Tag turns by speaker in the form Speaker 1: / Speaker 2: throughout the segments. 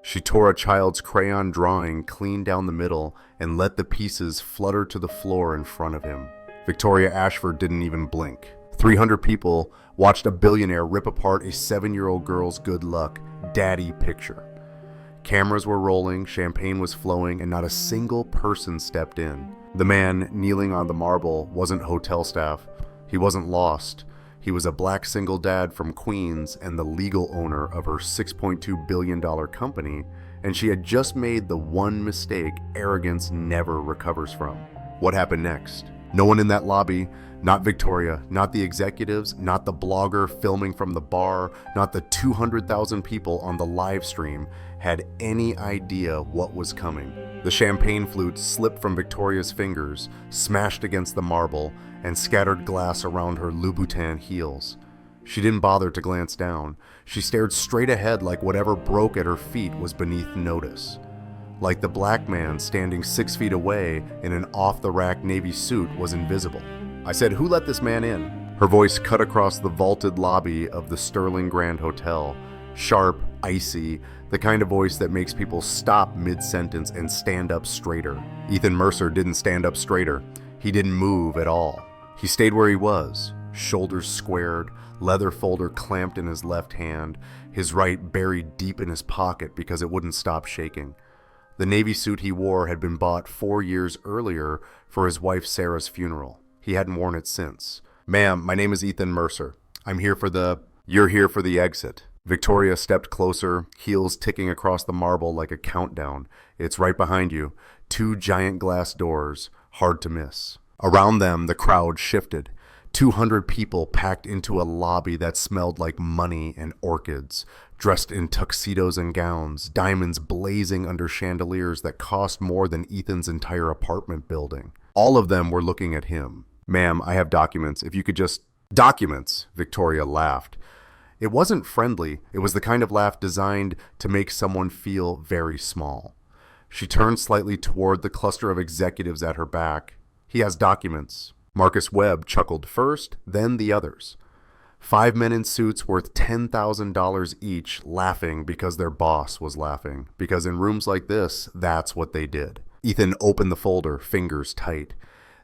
Speaker 1: She tore a child's crayon drawing clean down the middle and let the pieces flutter to the floor in front of him. Victoria Ashford didn't even blink. 300 people watched a billionaire rip apart a 7-year-old girl's good luck daddy picture. Cameras were rolling, champagne was flowing, and not a single person stepped in. The man kneeling on the marble wasn't hotel staff. He wasn't lost. He was a black single dad from Queens and the legal owner of her $6.2 billion company, and she had just made the one mistake arrogance never recovers from. What happened next? No one in that lobby, not Victoria, not the executives, not the blogger filming from the bar, not the 200,000 people on the live stream, had any idea what was coming. The champagne flute slipped from Victoria's fingers, smashed against the marble, and scattered glass around her Louboutin heels. She didn't bother to glance down. She stared straight ahead like whatever broke at her feet was beneath notice. Like the black man standing 6 feet away in an off-the-rack navy suit was invisible. I said, "Who let this man in?" Her voice cut across the vaulted lobby of the Sterling Grand Hotel. Sharp, icy, the kind of voice that makes people stop mid-sentence and stand up straighter. Ethan Mercer didn't stand up straighter. He didn't move at all. He stayed where he was, shoulders squared, leather folder clamped in his left hand, his right buried deep in his pocket because it wouldn't stop shaking. The navy suit he wore had been bought 4 years earlier for his wife Sarah's funeral. He hadn't worn it since. "Ma'am, my name is Ethan Mercer. I'm here for the..." "You're here for the exit." Victoria stepped closer, heels ticking across the marble like a countdown. "It's right behind you. 2 giant glass doors, hard to miss." Around them, the crowd shifted. 200 people packed into a lobby that smelled like money and orchids, dressed in tuxedos and gowns, diamonds blazing under chandeliers that cost more than Ethan's entire apartment building. All of them were looking at him. "Ma'am, I have documents. If you could just..." "Documents," Victoria laughed. It wasn't friendly. It was the kind of laugh designed to make someone feel very small. She turned slightly toward the cluster of executives at her back. "He has documents." Marcus Webb chuckled first, then the others. 5 men in suits worth $10,000 each laughing because their boss was laughing. Because in rooms like this, that's what they did. Ethan opened the folder, fingers tight.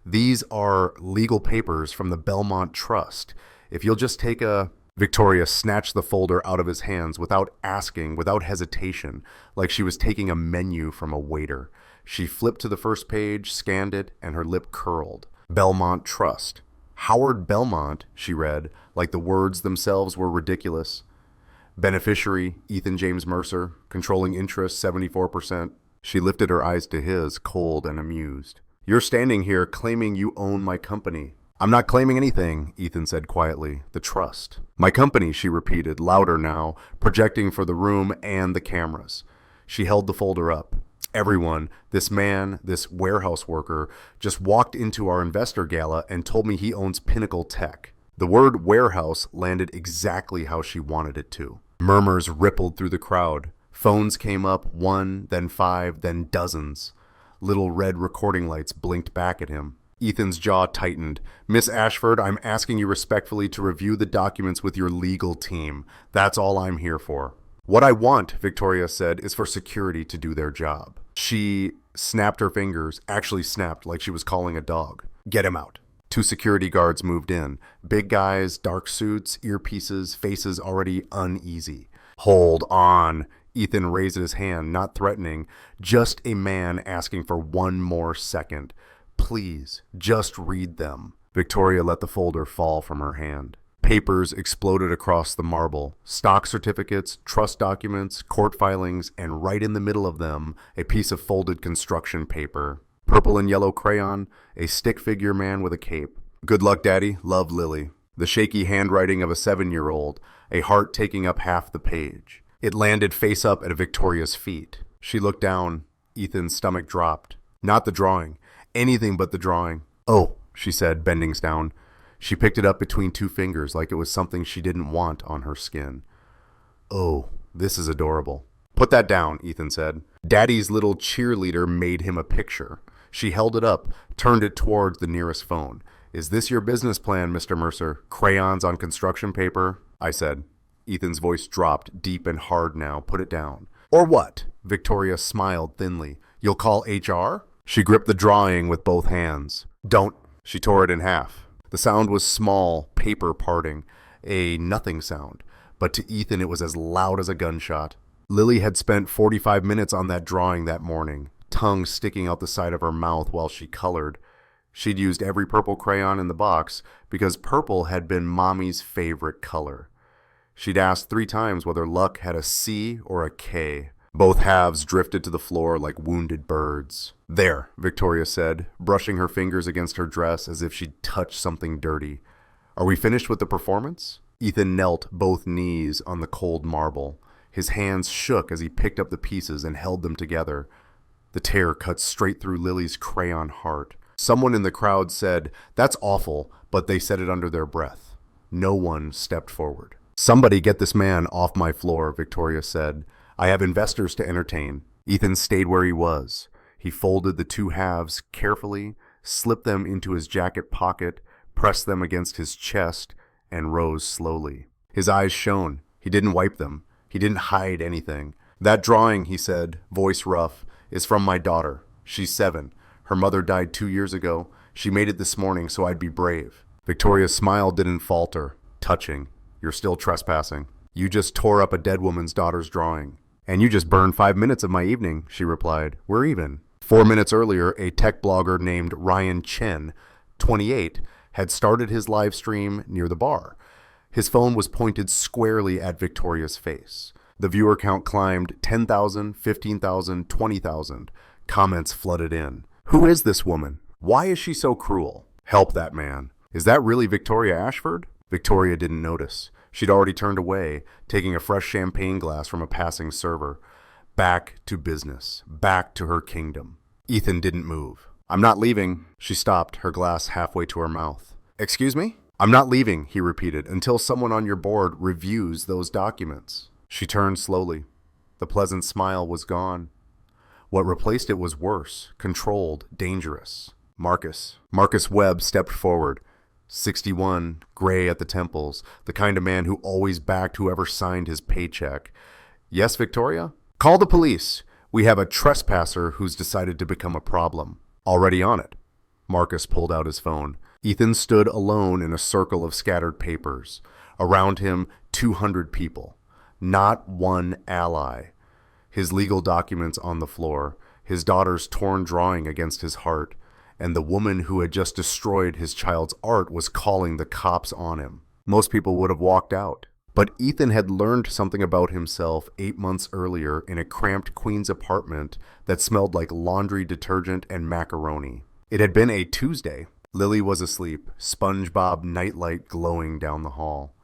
Speaker 1: "These are legal papers from the Belmont Trust. If you'll just take a..." Victoria snatched the folder out of his hands without asking, without hesitation, like she was taking a menu from a waiter. She flipped to the first page, scanned it, and her lip curled. Belmont Trust. Howard Belmont, she read, like the words themselves were ridiculous. Beneficiary, Ethan James Mercer. Controlling interest, 74%. She lifted her eyes to his, cold and amused. "You're standing here claiming you own my company." "I'm not claiming anything," Ethan said quietly. "The trust." "My company," she repeated, louder now, projecting for the room and the cameras. She held the folder up. "Everyone, this man, this warehouse worker, just walked into our investor gala and told me he owns Pinnacle Tech." The word warehouse landed exactly how she wanted it to. Murmurs rippled through the crowd. Phones came up, 1, then 5, then dozens. Little red recording lights blinked back at him. Ethan's jaw tightened. "Miss Ashford, I'm asking you respectfully to review the documents with your legal team. That's all I'm here for." "What I want," Victoria said, "is for security to do their job." She snapped her fingers, actually snapped like she was calling a dog. "Get him out." 2 security guards moved in. Big guys, dark suits, earpieces, faces already uneasy. "Hold on." Ethan raised his hand, not threatening, just a man asking for one more second. "Please, just read them." Victoria let the folder fall from her hand. Papers exploded across the marble. Stock certificates, trust documents, court filings, and right in the middle of them, a piece of folded construction paper. Purple and yellow crayon, a stick figure man with a cape. "Good luck, Daddy. Love, Lily." The shaky handwriting of a 7-year-old, a heart taking up half the page. It landed face up at Victoria's feet. She looked down. Ethan's stomach dropped. Not the drawing. Anything but the drawing. "Oh," she said, bending down. She picked it up between 2 fingers like it was something she didn't want on her skin. "Oh, this is adorable." "Put that down," Ethan said. Daddy's little cheerleader made him a picture. She held it up, turned it towards the nearest phone. "Is this your business plan, Mr. Mercer? Crayons on construction paper?" I said. Ethan's voice dropped, deep and hard now. "Put it down." Or what? Victoria smiled thinly. You'll call HR? She gripped the drawing with both hands. Don't. She tore it in half. The sound was small, paper parting, a nothing sound, but to Ethan it was as loud as a gunshot. Lily had spent 45 minutes on that drawing that morning, tongue sticking out the side of her mouth while she colored. She'd used every purple crayon in the box because purple had been Mommy's favorite color. She'd asked 3 times whether luck had a C or a K. Both halves drifted to the floor like wounded birds. There, Victoria said, brushing her fingers against her dress as if she'd touched something dirty. Are we finished with the performance? Ethan knelt, both knees on the cold marble. His hands shook as he picked up the pieces and held them together. The tear cut straight through Lily's crayon heart. Someone in the crowd said, "That's awful," but they said it under their breath. No one stepped forward. Somebody get this man off my floor, Victoria said. I have investors to entertain. Ethan stayed where he was. He folded the 2 halves carefully, slipped them into his jacket pocket, pressed them against his chest, and rose slowly. His eyes shone. He didn't wipe them. He didn't hide anything. That drawing, he said, voice rough, is from my daughter. She's 7. Her mother died 2 years ago. She made it this morning, so I'd be brave. Victoria's smile didn't falter. Touching. You're still trespassing. You just tore up a dead woman's daughter's drawing. And you just burned 5 minutes of my evening, she replied. We're even. 4 minutes earlier, a tech blogger named Ryan Chen, 28, had started his live stream near the bar. His phone was pointed squarely at Victoria's face. The viewer count climbed 10,000, 15,000, 20,000. Comments flooded in. Who is this woman? Why is she so cruel? Help that man. Is that really Victoria Ashford? Victoria didn't notice. She'd already turned away, taking a fresh champagne glass from a passing server. Back to business. Back to her kingdom. Ethan didn't move. I'm not leaving. She stopped, her glass halfway to her mouth. Excuse me? I'm not leaving, he repeated, until someone on your board reviews those documents. She turned slowly. The pleasant smile was gone. What replaced it was worse, controlled, dangerous. Marcus Webb stepped forward. 61, gray at the temples, the kind of man who always backed whoever signed his paycheck. Yes, Victoria? Call the police. We have a trespasser who's decided to become a problem. Already on it. Marcus pulled out his phone. Ethan stood alone in a circle of scattered papers. Around him, 200 people. Not one ally. His legal documents on the floor, his daughter's torn drawing against his heart, and the woman who had just destroyed his child's art was calling the cops on him. Most people would have walked out. But Ethan had learned something about himself 8 months earlier in a cramped Queens apartment that smelled like laundry detergent and macaroni. It had been a Tuesday. Lily was asleep, SpongeBob nightlight glowing down the hall.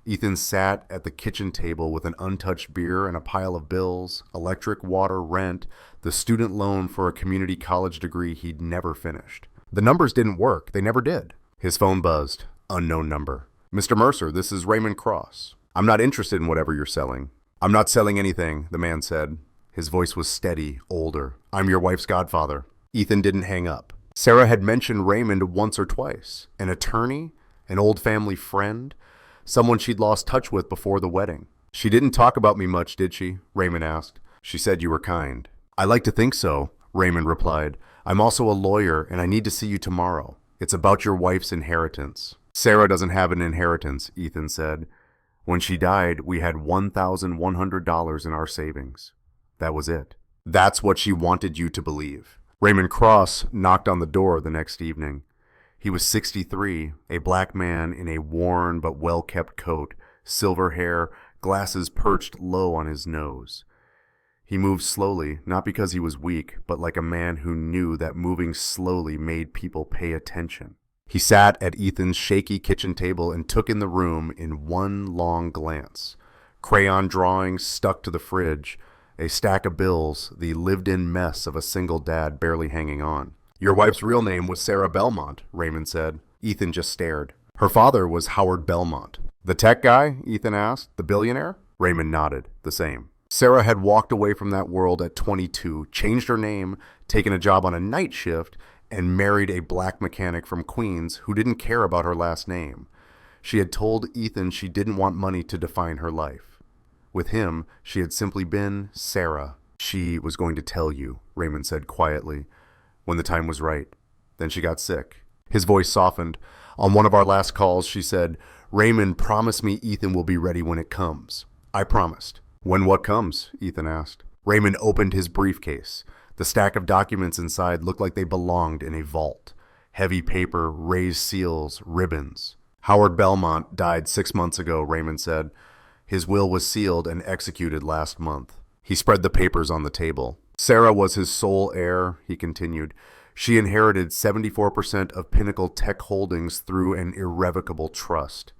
Speaker 1: Ethan sat at the kitchen table with an untouched beer and a pile of bills, electric, water, rent, the student loan for a community college degree he'd never finished. The numbers didn't work. They never did. His phone buzzed. Unknown number. Mr. Mercer, this is Raymond Cross. I'm not interested in whatever you're selling. I'm not selling anything, the man said. His voice was steady, older. I'm your wife's godfather. Ethan didn't hang up. Sarah had mentioned Raymond once or twice. An attorney? An old family friend? Someone she'd lost touch with before the wedding. She didn't talk about me much, did she? Raymond asked. She said you were kind. I like to think so, Raymond replied. I'm also a lawyer, and I need to see you tomorrow. It's about your wife's inheritance. Sarah doesn't have an inheritance, Ethan said. When she died, we had $1,100 in our savings. That was it. That's what she wanted you to believe. Raymond Cross knocked on the door the next evening. He was 63, a black man in a worn but well-kept coat, silver hair, glasses perched low on his nose. He moved slowly, not because he was weak, but like a man who knew that moving slowly made people pay attention. He sat at Ethan's shaky kitchen table and took in the room in one long glance. Crayon drawings stuck to the fridge, a stack of bills, the lived-in mess of a single dad barely hanging on. Your wife's real name was Sarah Belmont, Raymond said. Ethan just stared. Her father was Howard Belmont. The tech guy? Ethan asked. The billionaire? Raymond nodded. The same. Sarah had walked away from that world at 22, changed her name, taken a job on a night shift, and married a black mechanic from Queens who didn't care about her last name. She had told Ethan she didn't want money to define her life. With him, she had simply been Sarah. She was going to tell you, Raymond said quietly, when the time was right. Then she got sick. His voice softened. On one of our last calls, she said, Raymond, promise me Ethan will be ready when it comes. I promised. When what comes? Ethan asked. Raymond opened his briefcase. The stack of documents inside looked like they belonged in a vault. Heavy paper, raised seals, ribbons. Howard Belmont died 6 months ago, Raymond said. His will was sealed and executed last month. He spread the papers on the table. Sarah was his sole heir, he continued. She inherited 74% of Pinnacle Tech Holdings through an irrevocable trust.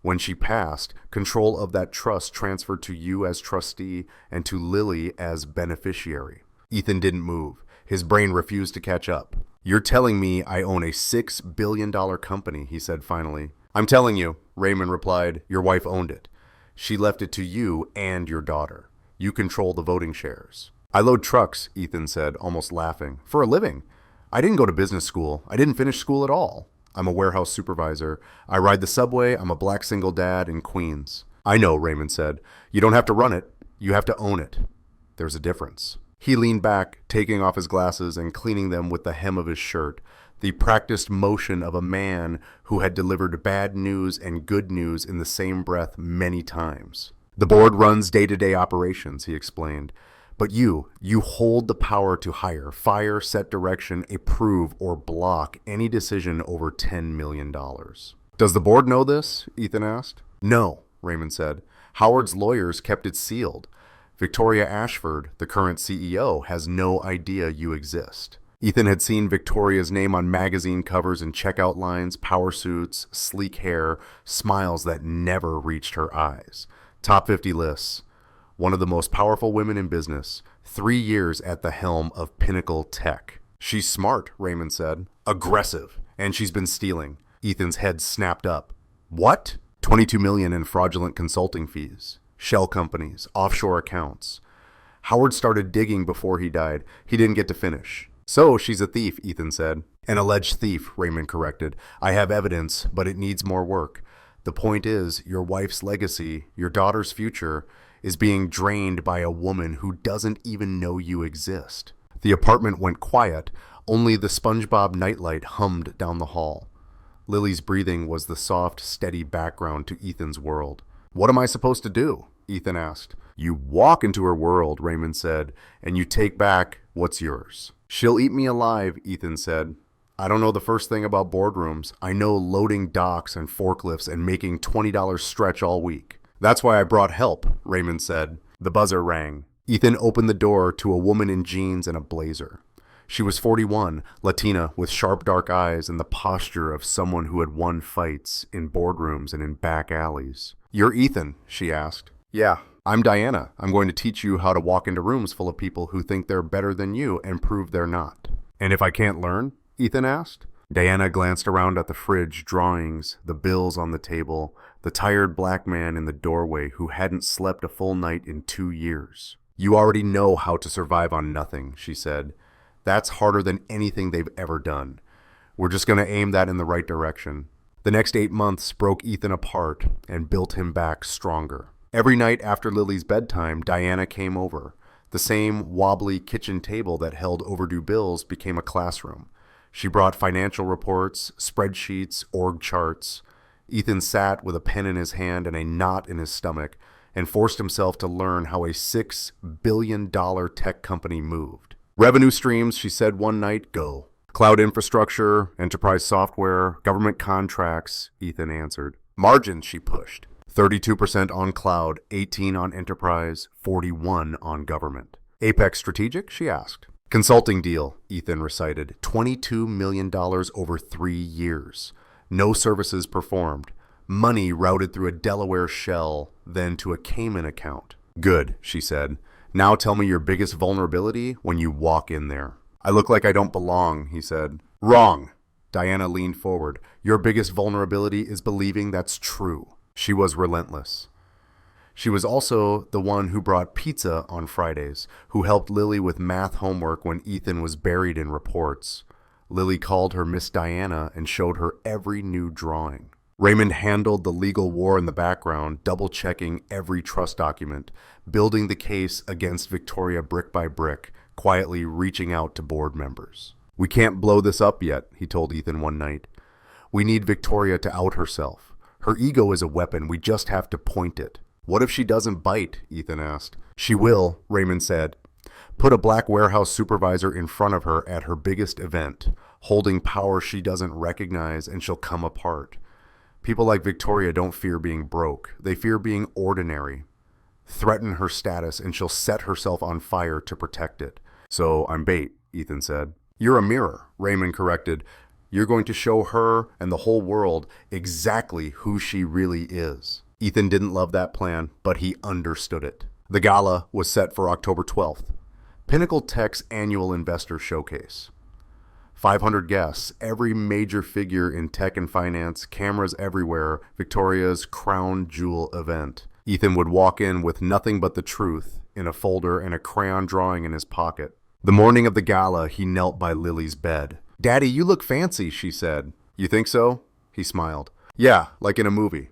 Speaker 1: When she passed, control of that trust transferred to you as trustee and to Lily as beneficiary. Ethan didn't move. His brain refused to catch up. You're telling me I own a $6 billion company, he said finally. I'm telling you, Raymond replied. Your wife owned it. She left it to you and your daughter. You control the voting shares. I load trucks, Ethan said, almost laughing. For a living. I didn't go to business school. I didn't finish school at all. I'm a warehouse supervisor. I ride the subway. I'm a black single dad in Queens. I know, Raymond said. You don't have to run it. You have to own it. There's a difference. He leaned back, taking off his glasses and cleaning them with the hem of his shirt, the practiced motion of a man who had delivered bad news and good news in the same breath many times. The board runs day-to-day operations, he explained. But you hold the power to hire, fire, set direction, approve, or block any decision over $10 million. Does the board know this? Ethan asked. No, Raymond said. Howard's lawyers kept it sealed. Victoria Ashford, the current CEO, has no idea you exist. Ethan had seen Victoria's name on magazine covers and checkout lines, power suits, sleek hair, smiles that never reached her eyes. Top 50 lists. One of the most powerful women in business, 3 years at the helm of Pinnacle Tech. She's smart, Raymond said. Aggressive. And she's been stealing. Ethan's head snapped up. What? $22 million in fraudulent consulting fees. Shell companies, offshore accounts. Howard started digging before he died. He didn't get to finish. So she's a thief, Ethan said. An alleged thief, Raymond corrected. I have evidence, but it needs more work. The point is, your wife's legacy, your daughter's future, is being drained by a woman who doesn't even know you exist. The apartment went quiet. Only the SpongeBob nightlight hummed down the hall. Lily's breathing was the soft, steady background to Ethan's world. What am I supposed to do? Ethan asked. You walk into her world, Raymond said, and you take back what's yours. She'll eat me alive, Ethan said. I don't know the first thing about boardrooms. I know loading docks and forklifts and making $20 stretch all week. That's why I brought help, Raymond said. The buzzer rang. Ethan opened the door to a woman in jeans and a blazer. She was 41, Latina, with sharp dark eyes and the posture of someone who had won fights in boardrooms and in back alleys. You're Ethan, she asked. Yeah, I'm Diana. I'm going to teach you how to walk into rooms full of people who think they're better than you and prove they're not. And if I can't learn? Ethan asked. Diana glanced around at the fridge, drawings, the bills on the table, the tired black man in the doorway who hadn't slept a full night in 2 years. You already know how to survive on nothing, she said. That's harder than anything they've ever done. We're just going to aim that in the right direction. The next 8 months broke Ethan apart and built him back stronger. Every night after Lily's bedtime, Diana came over. The same wobbly kitchen table that held overdue bills became a classroom. She brought financial reports, spreadsheets, org charts. Ethan sat with a pen in his hand and a knot in his stomach and forced himself to learn how a $6 billion tech company moved. Revenue streams, she said one night, go. Cloud infrastructure, enterprise software, government contracts, Ethan answered. Margins, she pushed. 32% on cloud, 18% on enterprise, 41% on government. Apex strategic, she asked. Consulting deal, Ethan recited. $22 million over 3 years. No services performed. Money routed through a Delaware shell, then to a Cayman account. Good, she said. Now tell me your biggest vulnerability when you walk in there. I look like I don't belong, he said. Wrong. Diana leaned forward. Your biggest vulnerability is believing that's true. She was relentless. She was also the one who brought pizza on Fridays, who helped Lily with math homework when Ethan was buried in reports. Lily called her Miss Diana and showed her every new drawing. Raymond handled the legal war in the background, double-checking every trust document, building the case against Victoria brick by brick, quietly reaching out to board members. "We can't blow this up yet," he told Ethan one night. "We need Victoria to out herself. Her ego is a weapon, we just have to point it." "What if she doesn't bite?" Ethan asked. "She will," Raymond said. "Put a black warehouse supervisor in front of her at her biggest event, holding power she doesn't recognize, and she'll come apart. People like Victoria don't fear being broke. They fear being ordinary. Threaten her status and she'll set herself on fire to protect it." "So I'm bait," Ethan said. "You're a mirror," Raymond corrected. "You're going to show her and the whole world exactly who she really is." Ethan didn't love that plan, but he understood it. The gala was set for October 12th. Pinnacle Tech's annual investor showcase. 500 guests, every major figure in tech and finance, cameras everywhere, Victoria's crown jewel event. Ethan would walk in with nothing but the truth in a folder and a crayon drawing in his pocket. The morning of the gala, he knelt by Lily's bed. "Daddy, you look fancy," she said. "You think so?" He smiled. "Yeah, like in a movie.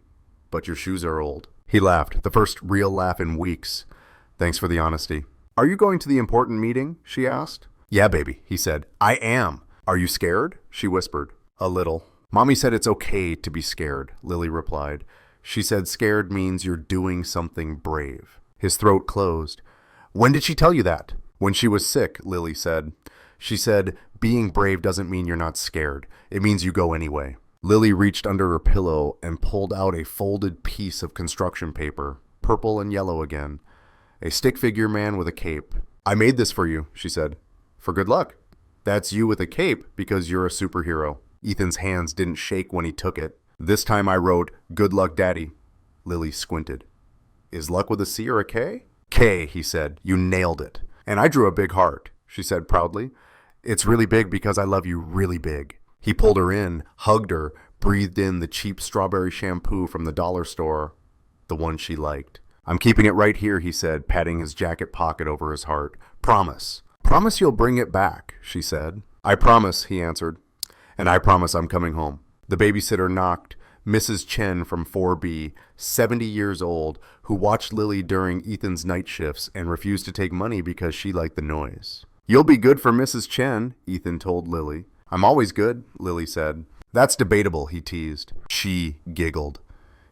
Speaker 1: But your shoes are old." He laughed, the first real laugh in weeks. "Thanks for the honesty." "Are you going to the important meeting?" she asked. "Yeah, baby," he said. "I am." "Are you scared?" she whispered. "A little." "Mommy said it's okay to be scared," Lily replied. "She said scared means you're doing something brave." His throat closed. "When did she tell you that?" "When she was sick," Lily said. "She said, being brave doesn't mean you're not scared. It means you go anyway." Lily reached under her pillow and pulled out a folded piece of construction paper, purple and yellow again. A stick figure man with a cape. "I made this for you," she said. "For good luck." "That's you with a cape because you're a superhero." Ethan's hands didn't shake when he took it. "This time I wrote, 'Good luck, Daddy.'" Lily squinted. "Is luck with a C or a K?" "K," he said. "You nailed it." "And I drew a big heart," she said proudly. "It's really big because I love you really big." He pulled her in, hugged her, breathed in the cheap strawberry shampoo from the dollar store, the one she liked. "I'm keeping it right here," he said, patting his jacket pocket over his heart. "Promise." "Promise you'll bring it back," she said. "I promise," he answered. "And I promise I'm coming home." The babysitter knocked. Mrs. Chen from 4B, 70 years old, who watched Lily during Ethan's night shifts and refused to take money because she liked the noise. "You'll be good for Mrs. Chen," Ethan told Lily. "I'm always good," Lily said. "That's debatable," he teased. She giggled.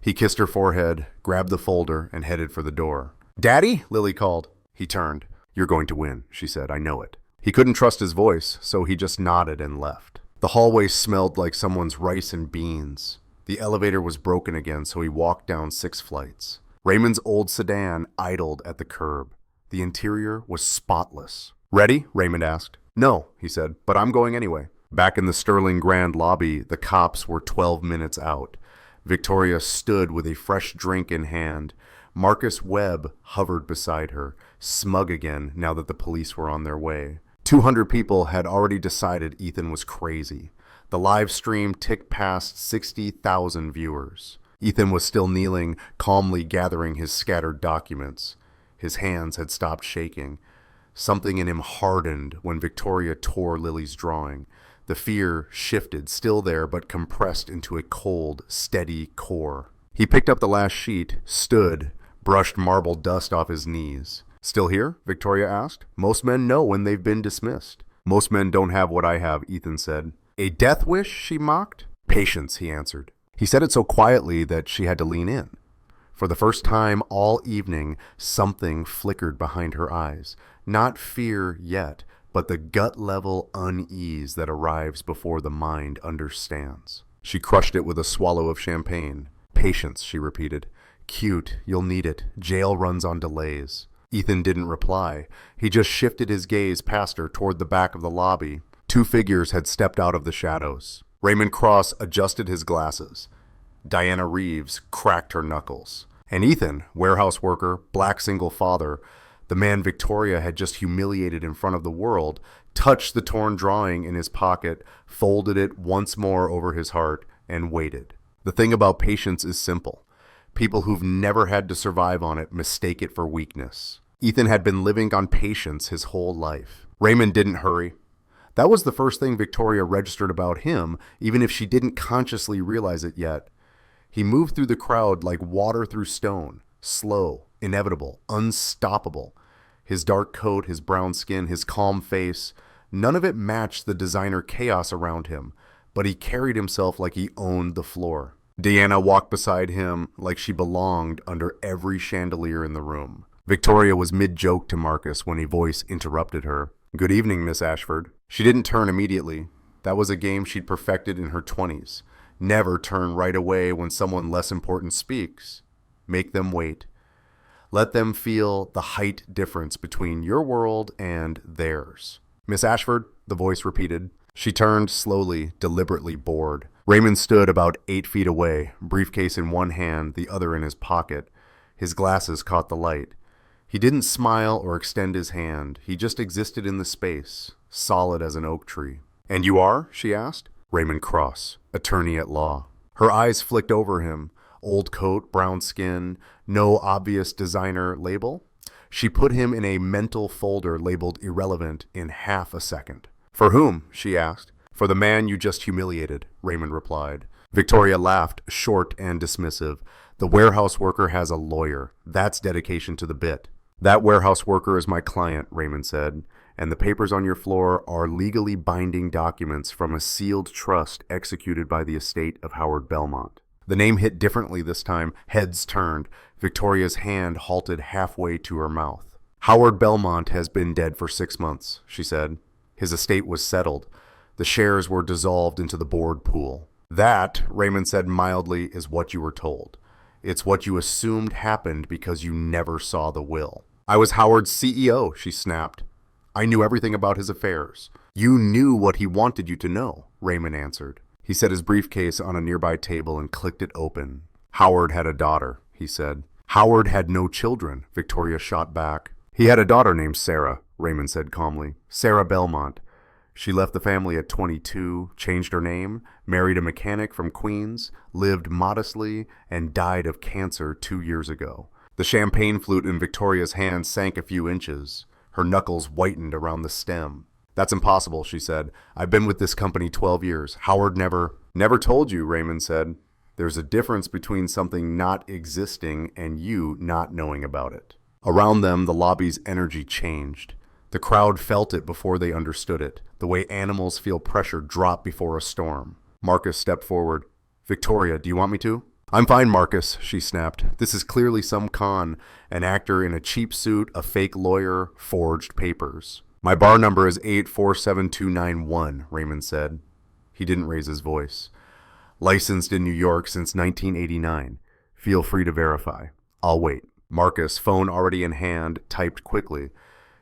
Speaker 1: He kissed her forehead, grabbed the folder, and headed for the door. "Daddy?" Lily called. He turned. "You're going to win," she said. "I know it." He couldn't trust his voice, so he just nodded and left. The hallway smelled like someone's rice and beans. The elevator was broken again, so he walked down 6 flights. Raymond's old sedan idled at the curb. The interior was spotless. "Ready?" Raymond asked. "No," he said, "but I'm going anyway." Back in the Sterling Grand lobby, the cops were 12 minutes out. Victoria stood with a fresh drink in hand. Marcus Webb hovered beside her, smug again now that the police were on their way. 200 people had already decided Ethan was crazy. The live stream ticked past 60,000 viewers. Ethan was still kneeling, calmly gathering his scattered documents. His hands had stopped shaking. Something in him hardened when Victoria tore Lily's drawing. The fear shifted, still there, but compressed into a cold, steady core. He picked up the last sheet, stood, brushed marble dust off his knees. "Still here?" Victoria asked. "Most men know when they've been dismissed." "Most men don't have what I have," Ethan said. "A death wish?" she mocked. "Patience," he answered. He said it so quietly that she had to lean in. For the first time all evening, something flickered behind her eyes. Not fear yet, but the gut-level unease that arrives before the mind understands. She crushed it with a swallow of champagne. "Patience," she repeated. "Cute, you'll need it. Jail runs on delays." Ethan didn't reply. He just shifted his gaze past her toward the back of the lobby. 2 figures had stepped out of the shadows. Raymond Cross adjusted his glasses. Diana Reeves cracked her knuckles. And Ethan, warehouse worker, black single father, the man Victoria had just humiliated in front of the world, touched the torn drawing in his pocket, folded it once more over his heart, and waited. The thing about patience is simple. People who've never had to survive on it mistake it for weakness. Ethan had been living on patience his whole life. Raymond didn't hurry. That was the first thing Victoria registered about him, even if she didn't consciously realize it yet. He moved through the crowd like water through stone, slow, inevitable, unstoppable. His dark coat, his brown skin, his calm face, none of it matched the designer chaos around him, but he carried himself like he owned the floor. Deanna walked beside him like she belonged under every chandelier in the room. Victoria was mid-joke to Marcus when a voice interrupted her. "Good evening, Miss Ashford." She didn't turn immediately. That was a game she'd perfected in her 20s. Never turn right away when someone less important speaks. Make them wait. Let them feel the height difference between your world and theirs. "Miss Ashford," the voice repeated. She turned slowly, deliberately bored. Raymond stood about 8 feet away, briefcase in one hand, the other in his pocket. His glasses caught the light. He didn't smile or extend his hand. He just existed in the space, solid as an oak tree. "And you are?" she asked. "Raymond Cross, attorney at law." Her eyes flicked over him. Old coat, brown skin, no obvious designer label. She put him in a mental folder labeled irrelevant in half a second. "For whom?" she asked. "For the man you just humiliated," Raymond replied. Victoria laughed, short and dismissive. "The warehouse worker has a lawyer. That's dedication to the bit." "That warehouse worker is my client," Raymond said, "and the papers on your floor are legally binding documents from a sealed trust executed by the estate of Howard Belmont." The name hit differently this time. Heads turned. Victoria's hand halted halfway to her mouth. "Howard Belmont has been dead for 6 months," she said. "His estate was settled. The shares were dissolved into the board pool." "That," Raymond said mildly, "is what you were told. It's what you assumed happened because you never saw the will." "I was Howard's CEO," she snapped. "I knew everything about his affairs." "You knew what he wanted you to know," Raymond answered. He set his briefcase on a nearby table and clicked it open. "Howard had a daughter," he said. "Howard had no children," Victoria shot back. "He had a daughter named Sarah," Raymond said calmly. "Sarah Belmont. She left the family at 22, changed her name, married a mechanic from Queens, lived modestly, and died of cancer 2 years ago." The champagne flute in Victoria's hand sank a few inches. Her knuckles whitened around the stem. "That's impossible," she said. "I've been with this company 12 years. Howard never told you," Raymond said. "There's a difference between something not existing and you not knowing about it." Around them, the lobby's energy changed. The crowd felt it before they understood it, the way animals feel pressure drop before a storm. Marcus stepped forward. "Victoria, do you want me to?" "I'm fine, Marcus," she snapped. "This is clearly some con, an actor in a cheap suit, a fake lawyer, forged papers." "My bar number is 847291, Raymond said. He didn't raise his voice. "Licensed in New York since 1989. Feel free to verify. I'll wait." Marcus, phone already in hand, typed quickly.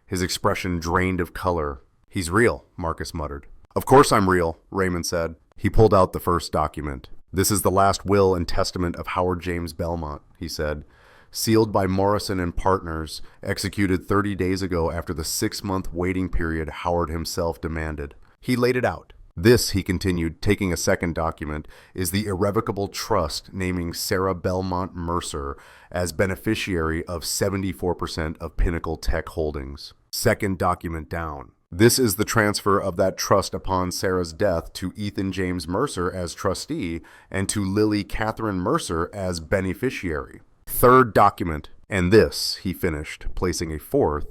Speaker 1: His expression drained of color. "He's real," Marcus muttered. "Of course I'm real," Raymond said. He pulled out the first document. "This is the last will and testament of Howard James Belmont," he said. "Sealed by Morrison and Partners, executed 30 days ago after the 6-month waiting period Howard himself demanded." He laid it out. "This," he continued, taking a second document, "is the irrevocable trust naming Sarah Belmont Mercer as beneficiary of 74% of Pinnacle Tech Holdings." Second document down. "This is the transfer of that trust upon Sarah's death to Ethan James Mercer as trustee and to Lily Catherine Mercer as beneficiary." Third document, and this, he finished, placing a fourth,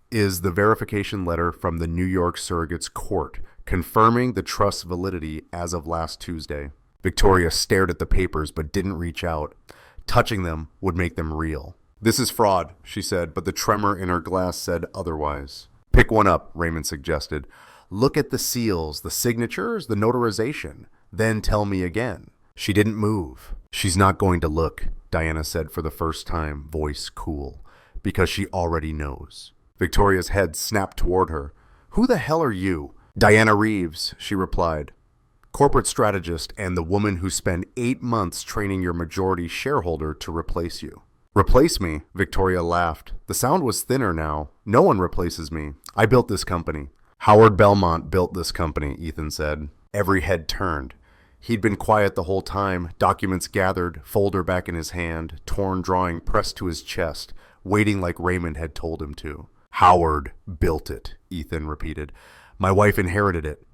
Speaker 1: is the verification letter from the New York Surrogate's Court, confirming the trust's validity as of last Tuesday. Victoria stared at the papers but didn't reach out. Touching them would make them real. "This is fraud," she said, but the tremor in her glass said otherwise. "Pick one up," Raymond suggested. "Look at the seals, the signatures, the notarization. Then tell me again." She didn't move. "She's not going to look," Diana said for the first time, voice cool, "because she already knows." Victoria's head snapped toward her. "Who the hell are you?" "Diana Reeves," she replied. "Corporate strategist and the woman who spent 8 months training your majority shareholder to replace you." "Replace me?" Victoria laughed. The sound was thinner now. "No one replaces me. I built this company." "Howard Belmont built this company," Ethan said. Every head turned. He'd been quiet the whole time, documents gathered, folder back in his hand, torn drawing pressed to his chest, waiting like Raymond had told him to. "Howard built it," Ethan repeated. "My wife inherited it.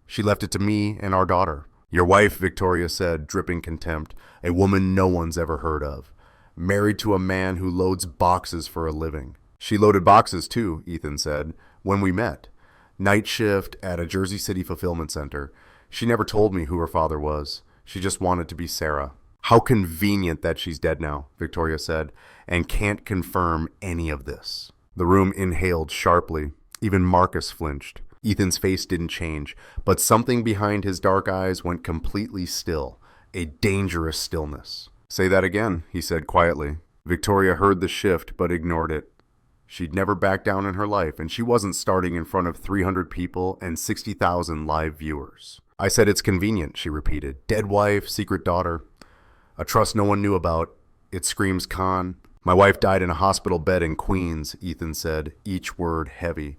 Speaker 1: She left it to me and our daughter. Your wife, Victoria said, dripping contempt, a woman no one's ever heard of. Married to a man who loads boxes for a living. She loaded boxes too, Ethan said, when we met. Night shift at a Jersey City fulfillment center. She never told me who her father was. She just wanted to be Sarah. How convenient that she's dead now, Victoria said, and can't confirm any of this. The room inhaled sharply. Even Marcus flinched. Ethan's face didn't change, but something behind his dark eyes went completely still, a dangerous stillness. Say that again, he said quietly. Victoria heard the shift but ignored it. She'd never backed down in her life, and she wasn't starting in front of 300 people and 60,000 live viewers. I said it's convenient, she repeated. Dead wife, secret daughter. A trust no one knew about. It screams con. My wife died in a hospital bed in Queens, Ethan said, each word heavy.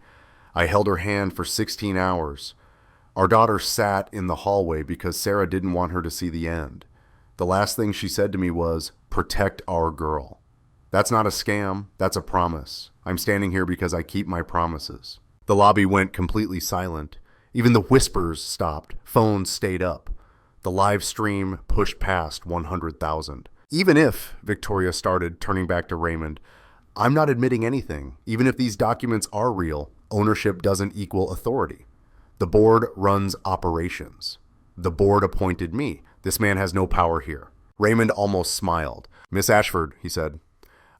Speaker 1: I held her hand for 16 hours. Our daughter sat in the hallway because Sarah didn't want her to see the end. The last thing she said to me was, protect our girl. That's not a scam, that's a promise. I'm standing here because I keep my promises. The lobby went completely silent. Even the whispers stopped. Phones stayed up. The live stream pushed past 100,000. Even if, Victoria started, turning back to Raymond, I'm not admitting anything. Even if these documents are real, ownership doesn't equal authority. The board runs operations. The board appointed me. This man has no power here. Raymond almost smiled. Miss Ashford, he said,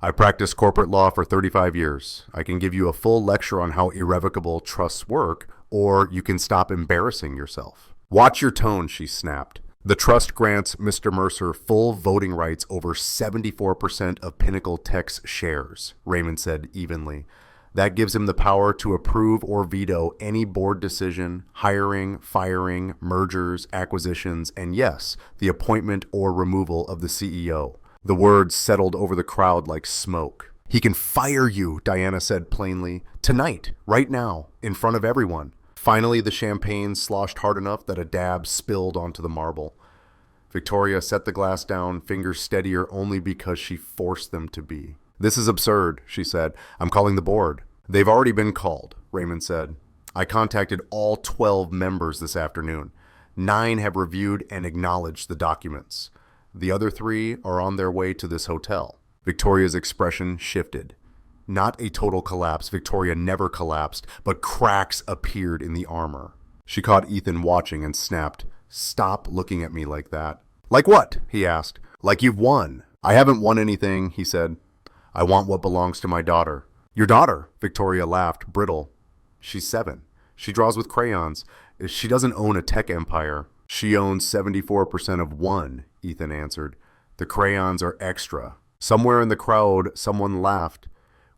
Speaker 1: I practiced corporate law for 35 years. I can give you a full lecture on how irrevocable trusts work, or you can stop embarrassing yourself. Watch your tone, she snapped. The trust grants Mr. Mercer full voting rights over 74% of Pinnacle Tech's shares, Raymond said evenly. That gives him the power to approve or veto any board decision, hiring, firing, mergers, acquisitions, and yes, the appointment or removal of the CEO. The words settled over the crowd like smoke. He can fire you, Diana said plainly. Tonight, right now, in front of everyone. Finally, the champagne sloshed hard enough that a dab spilled onto the marble. Victoria set the glass down, fingers steadier only because she forced them to be. This is absurd, she said. I'm calling the board. They've already been called, Raymond said. I contacted all 12 members this afternoon. 9 have reviewed and acknowledged the documents. The other 3 are on their way to this hotel. Victoria's expression shifted. Not a total collapse. Victoria never collapsed, but cracks appeared in the armor. She caught Ethan watching and snapped, Stop looking at me like that. Like what? He asked. Like you've won. I haven't won anything, he said. I want what belongs to my daughter. Your daughter, Victoria laughed, brittle. She's 7. She draws with crayons. She doesn't own a tech empire. She owns 74% of one, Ethan answered. The crayons are extra. Somewhere in the crowd, someone laughed.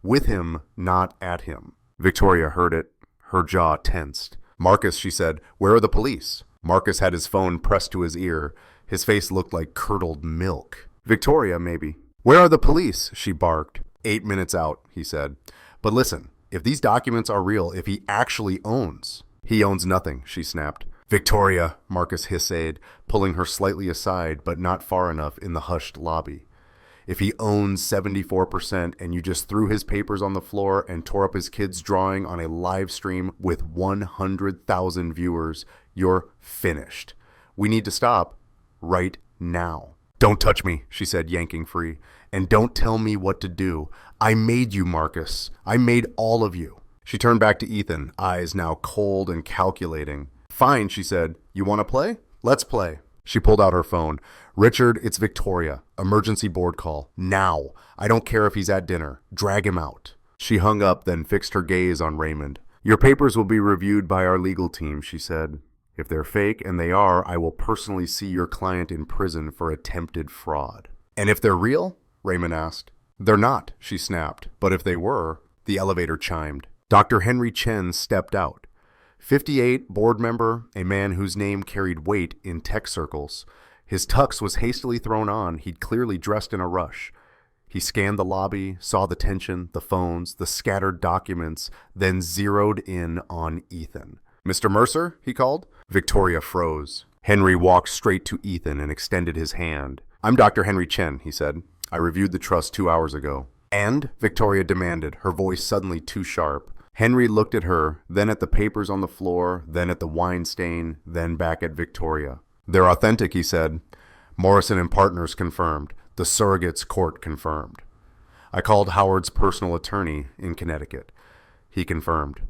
Speaker 1: With him, not at him. Victoria heard it. Her jaw tensed. Marcus, she said, where are the police? Marcus had his phone pressed to his ear. His face looked like curdled milk. Victoria, maybe. Where are the police? She barked. 8 minutes out, he said. But listen, if these documents are real, if he actually owns... He owns nothing, she snapped. Victoria, Marcus hissed, pulling her slightly aside, but not far enough in the hushed lobby. If he owns 74% and you just threw his papers on the floor and tore up his kid's drawing on a live stream with 100,000 viewers, you're finished. We need to stop right now. Don't touch me, she said, yanking free. And don't tell me what to do. I made you, Marcus. I made all of you. She turned back to Ethan, eyes now cold and calculating. Fine, she said. You want to play? Let's play. She pulled out her phone. Richard, it's Victoria. Emergency board call. Now. I don't care if he's at dinner. Drag him out. She hung up, then fixed her gaze on Raymond. Your papers will be reviewed by our legal team, she said. If they're fake, and they are, I will personally see your client in prison for attempted fraud. And if they're real? Raymond asked. They're not, she snapped. But if they were, the elevator chimed. Dr. Henry Chen stepped out. 58, board member, a man whose name carried weight in tech circles. His tux was hastily thrown on. He'd clearly dressed in a rush. He scanned the lobby, saw the tension, the phones, the scattered documents, then zeroed in on Ethan. Mr. Mercer, he called. Victoria froze. Henry walked straight to Ethan and extended his hand. I'm Dr. Henry Chen, he said. I reviewed the trust 2 hours ago. And? Victoria demanded, her voice suddenly too sharp. Henry looked at her, then at the papers on the floor, then at the wine stain, then back at Victoria. They're authentic, he said. Morrison and Partners confirmed. The surrogate's court confirmed. I called Howard's personal attorney in Connecticut. He confirmed.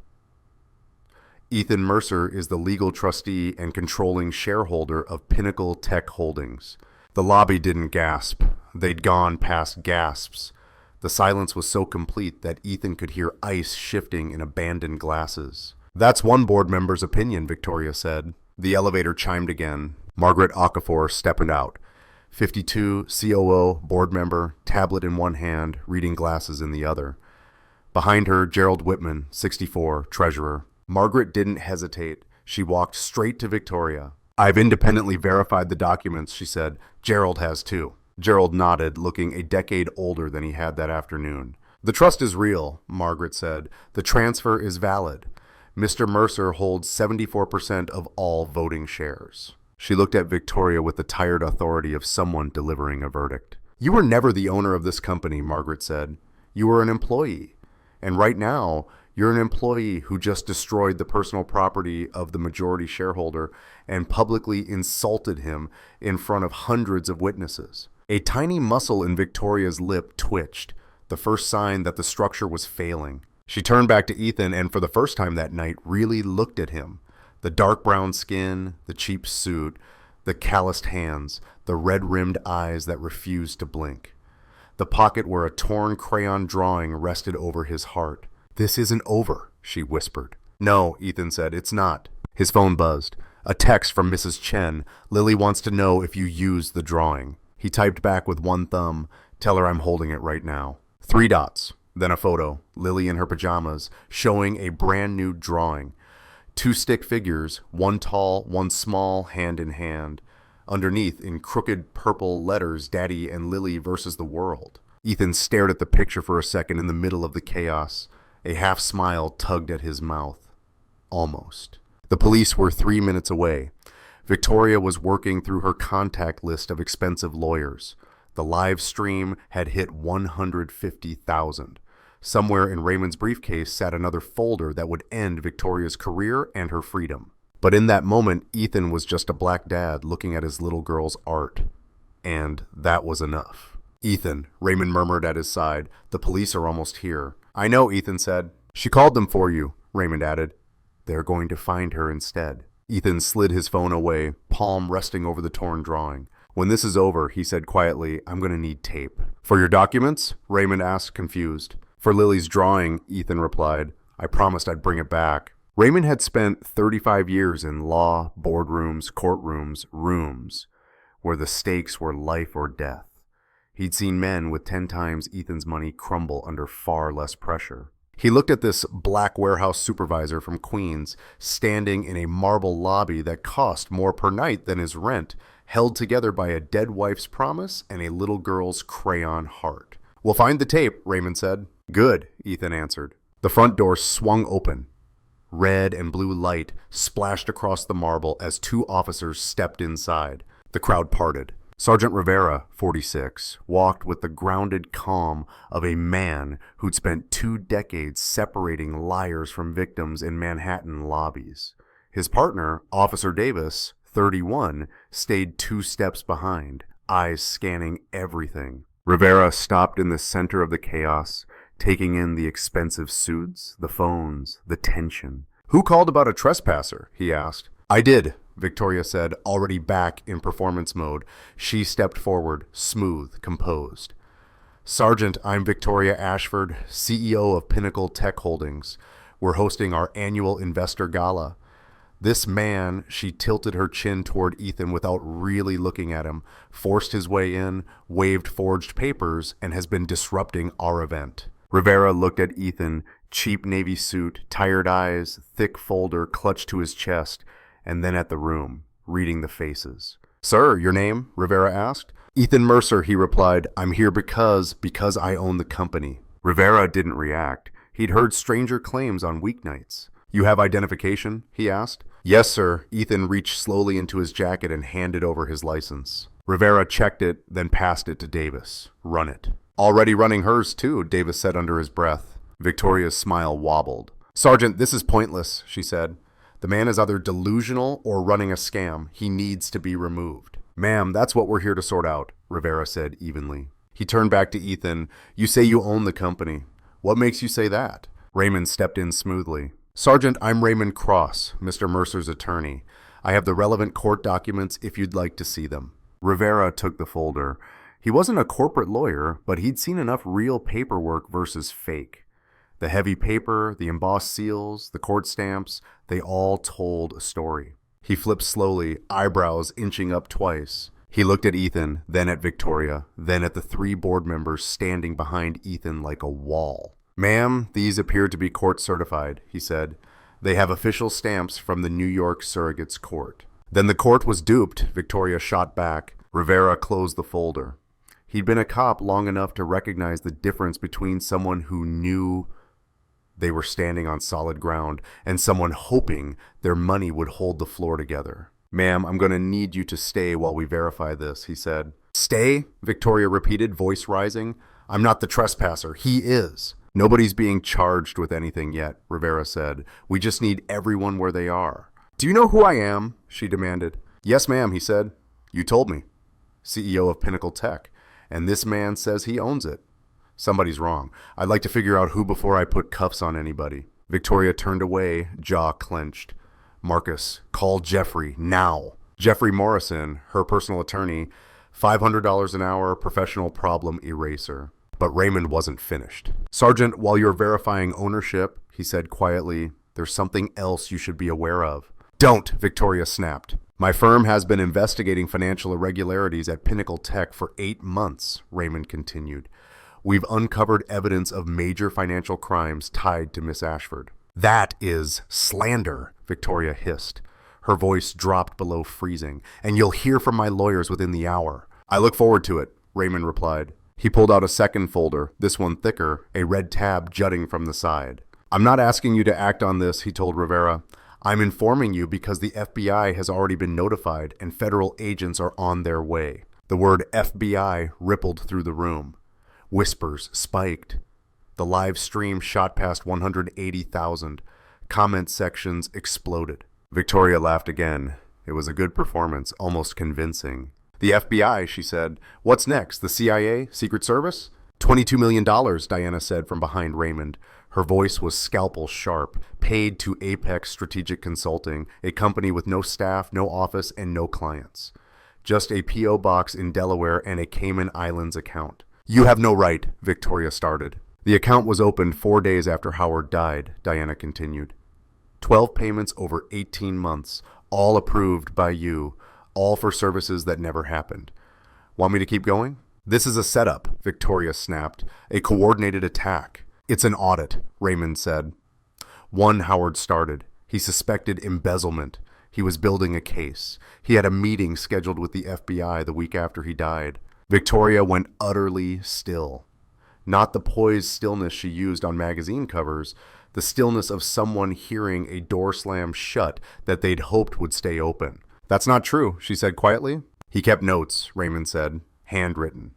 Speaker 1: Ethan Mercer is the legal trustee and controlling shareholder of Pinnacle Tech Holdings. The lobby didn't gasp. They'd gone past gasps. The silence was so complete that Ethan could hear ice shifting in abandoned glasses. That's one board member's opinion, Victoria said. The elevator chimed again. Margaret Okafor stepped out. 52, COO, board member, tablet in one hand, reading glasses in the other. Behind her, Gerald Whitman, 64, treasurer. Margaret didn't hesitate. She walked straight to Victoria. I've independently verified the documents, she said. Gerald has too. Gerald nodded, looking a decade older than he had that afternoon. The trust is real, Margaret said. The transfer is valid. Mr. Mercer holds 74% of all voting shares. She looked at Victoria with the tired authority of someone delivering a verdict. You were never the owner of this company, Margaret said. You were an employee. And right now, you're an employee who just destroyed the personal property of the majority shareholder and publicly insulted him in front of hundreds of witnesses. A tiny muscle in Victoria's lip twitched, the first sign that the structure was failing. She turned back to Ethan and for the first time that night really looked at him. The dark brown skin, the cheap suit, the calloused hands, the red-rimmed eyes that refused to blink. The pocket where a torn crayon drawing rested over his heart. This isn't over, she whispered. No, Ethan said, it's not. His phone buzzed. A text from Mrs. Chen. Lily wants to know if you used the drawing. He typed back with one thumb. Tell her I'm holding it right now. 3 dots. Then a photo. Lily in her pajamas, showing a brand new drawing. 2 stick figures, one tall, one small, hand in hand. Underneath, in crooked purple letters, Daddy and Lily versus the world. Ethan stared at the picture for a second in the middle of the chaos. A half smile tugged at his mouth. Almost. The police were 3 minutes away. Victoria was working through her contact list of expensive lawyers. The live stream had hit 150,000. Somewhere in Raymond's briefcase sat another folder that would end Victoria's career and her freedom. But in that moment, Ethan was just a black dad looking at his little girl's art. And that was enough. Ethan, Raymond murmured at his side, the police are almost here. I know, Ethan said. She called them for you, Raymond added. They're going to find her instead. Ethan slid his phone away, palm resting over the torn drawing. When this is over, he said quietly, I'm going to need tape. For your documents? Raymond asked, confused. For Lily's drawing, Ethan replied. I promised I'd bring it back. Raymond had spent 35 years in law, boardrooms, courtrooms, rooms, where the stakes were life or death. He'd seen men with 10 times Ethan's money crumble under far less pressure. He looked at this black warehouse supervisor from Queens, standing in a marble lobby that cost more per night than his rent, held together by a dead wife's promise and a little girl's crayon heart. We'll find the tape, Raymond said. Good, Ethan answered. The front door swung open. Red and blue light splashed across the marble as 2 officers stepped inside. The crowd parted. Sergeant Rivera, 46, walked with the grounded calm of a man who'd spent 2 decades separating liars from victims in Manhattan lobbies. His partner, Officer Davis, 31, stayed 2 steps behind, eyes scanning everything. Rivera stopped in the center of the chaos, taking in the expensive suits, the phones, the tension. Who called about a trespasser? He asked. I did, Victoria said, already back in performance mode. She stepped forward, smooth, composed. Sergeant, I'm Victoria Ashford, CEO of Pinnacle Tech Holdings. We're hosting our annual investor gala. This man, she tilted her chin toward Ethan without really looking at him, forced his way in, waved forged papers, and has been disrupting our event. Rivera looked at Ethan, cheap navy suit, tired eyes, thick folder clutched to his chest, and then at the room, reading the faces. Sir, your name? Rivera asked. Ethan Mercer, he replied. I'm here because I own the company. Rivera didn't react. He'd heard stranger claims on weeknights. You have identification? He asked. Yes, sir. Ethan reached slowly into his jacket and handed over his license. Rivera checked it, then passed it to Davis. Run it. Already running hers, too, Davis said under his breath. Victoria's smile wobbled. Sergeant, this is pointless, she said. The man is either delusional or running a scam. He needs to be removed. Ma'am, that's what we're here to sort out, Rivera said evenly. He turned back to Ethan. You say you own the company. What makes you say that? Raymond stepped in smoothly. Sergeant, I'm Raymond Cross, Mr. Mercer's attorney. I have the relevant court documents if you'd like to see them. Rivera took the folder. He wasn't a corporate lawyer, but he'd seen enough real paperwork versus fake. The heavy paper, the embossed seals, the court stamps, they all told a story. He flipped slowly, eyebrows inching up twice. He looked at Ethan, then at Victoria, then at the 3 board members standing behind Ethan like a wall. Ma'am, these appear to be court certified, he said. They have official stamps from the New York Surrogates Court. Then the court was duped, Victoria shot back. Rivera closed the folder. He'd been a cop long enough to recognize the difference between someone who knew they were standing on solid ground and someone hoping their money would hold the floor together. Ma'am, I'm going to need you to stay while we verify this, he said. Stay? Victoria repeated, voice rising. I'm not the trespasser. He is. Nobody's being charged with anything yet, Rivera said. We just need everyone where they are. Do you know who I am? She demanded. Yes, ma'am, he said. You told me. CEO of Pinnacle Tech. And this man says he owns it. Somebody's wrong. I'd like to figure out who before I put cuffs on anybody. Victoria turned away, jaw clenched. Marcus, call Jeffrey, now. Jeffrey Morrison, her personal attorney, $500 an hour, professional problem eraser. But Raymond wasn't finished. Sergeant, while you're verifying ownership, he said quietly, there's something else you should be aware of. Don't, Victoria snapped. My firm has been investigating financial irregularities at Pinnacle Tech for 8 months, Raymond continued. We've uncovered evidence of major financial crimes tied to Miss Ashford. That is slander, Victoria hissed. Her voice dropped below freezing, and you'll hear from my lawyers within the hour. I look forward to it, Raymond replied. He pulled out a second folder, this one thicker, a red tab jutting from the side. I'm not asking you to act on this, he told Rivera. I'm informing you because the FBI has already been notified and federal agents are on their way. The word FBI rippled through the room. Whispers spiked. The live stream shot past 180,000. Comment sections exploded. Victoria laughed again. It was a good performance, almost convincing. The FBI, she said. What's next? The CIA? Secret Service? $22 million, Diana said from behind Raymond. Her voice was scalpel sharp, paid to Apex Strategic Consulting, a company with no staff, no office, and no clients. Just a P.O. box in Delaware and a Cayman Islands account. You have no right, Victoria started. The account was opened 4 days after Howard died, Diana continued. 12 payments over 18 months, all approved by you, all for services that never happened. Want me to keep going? This is a setup, Victoria snapped. A coordinated attack. It's an audit, Raymond said. One, Howard started. He suspected embezzlement. He was building a case. He had a meeting scheduled with the FBI the week after he died. Victoria went utterly still. Not the poised stillness she used on magazine covers, the stillness of someone hearing a door slam shut that they'd hoped would stay open. That's not true, she said quietly. He kept notes, Raymond said, handwritten.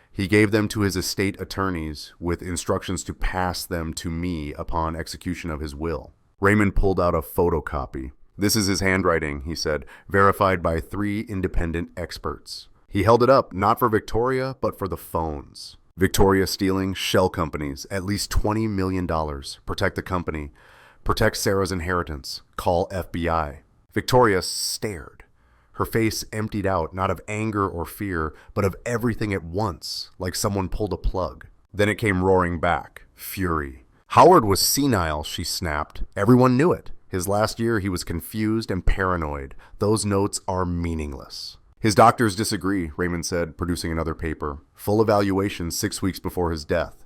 Speaker 1: He gave them to his estate attorneys with instructions to pass them to me upon execution of his will. Raymond pulled out a photocopy. This is his handwriting, he said, verified by 3 independent experts. He held it up, not for Victoria, but for the phones. Victoria stealing shell companies, at least $20 million. Protect the company. Protect Sarah's inheritance. Call FBI. Victoria stared. Her face emptied out, not of anger or fear, but of everything at once, like someone pulled a plug. Then it came roaring back. Fury. Howard was senile, she snapped. Everyone knew it. His last year he was confused and paranoid. Those notes are meaningless. His doctors disagree, Raymond said, producing another paper. Full evaluation 6 weeks before his death.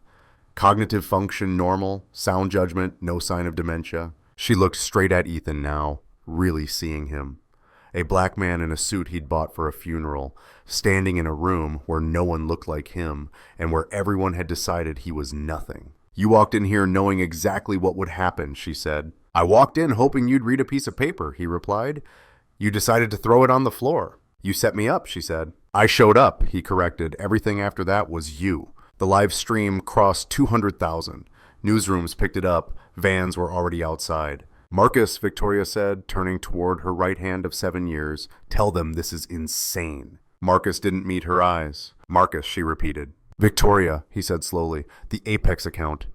Speaker 1: Cognitive function normal, sound judgment, no sign of dementia. She looked straight at Ethan now, really seeing him. A black man in a suit he'd bought for a funeral, standing in a room where no one looked like him and where everyone had decided he was nothing. You walked in here knowing exactly what would happen, she said. I walked in hoping you'd read a piece of paper, he replied. You decided to throw it on the floor. You set me up, she said. I showed up, he corrected. Everything after that was you. The live stream crossed 200,000. Newsrooms picked it up. Vans were already outside. Marcus, Victoria said, turning toward her right hand of 7 years, tell them this is insane. Marcus didn't meet her eyes. Marcus, she repeated. Victoria, he said slowly, the Apex account.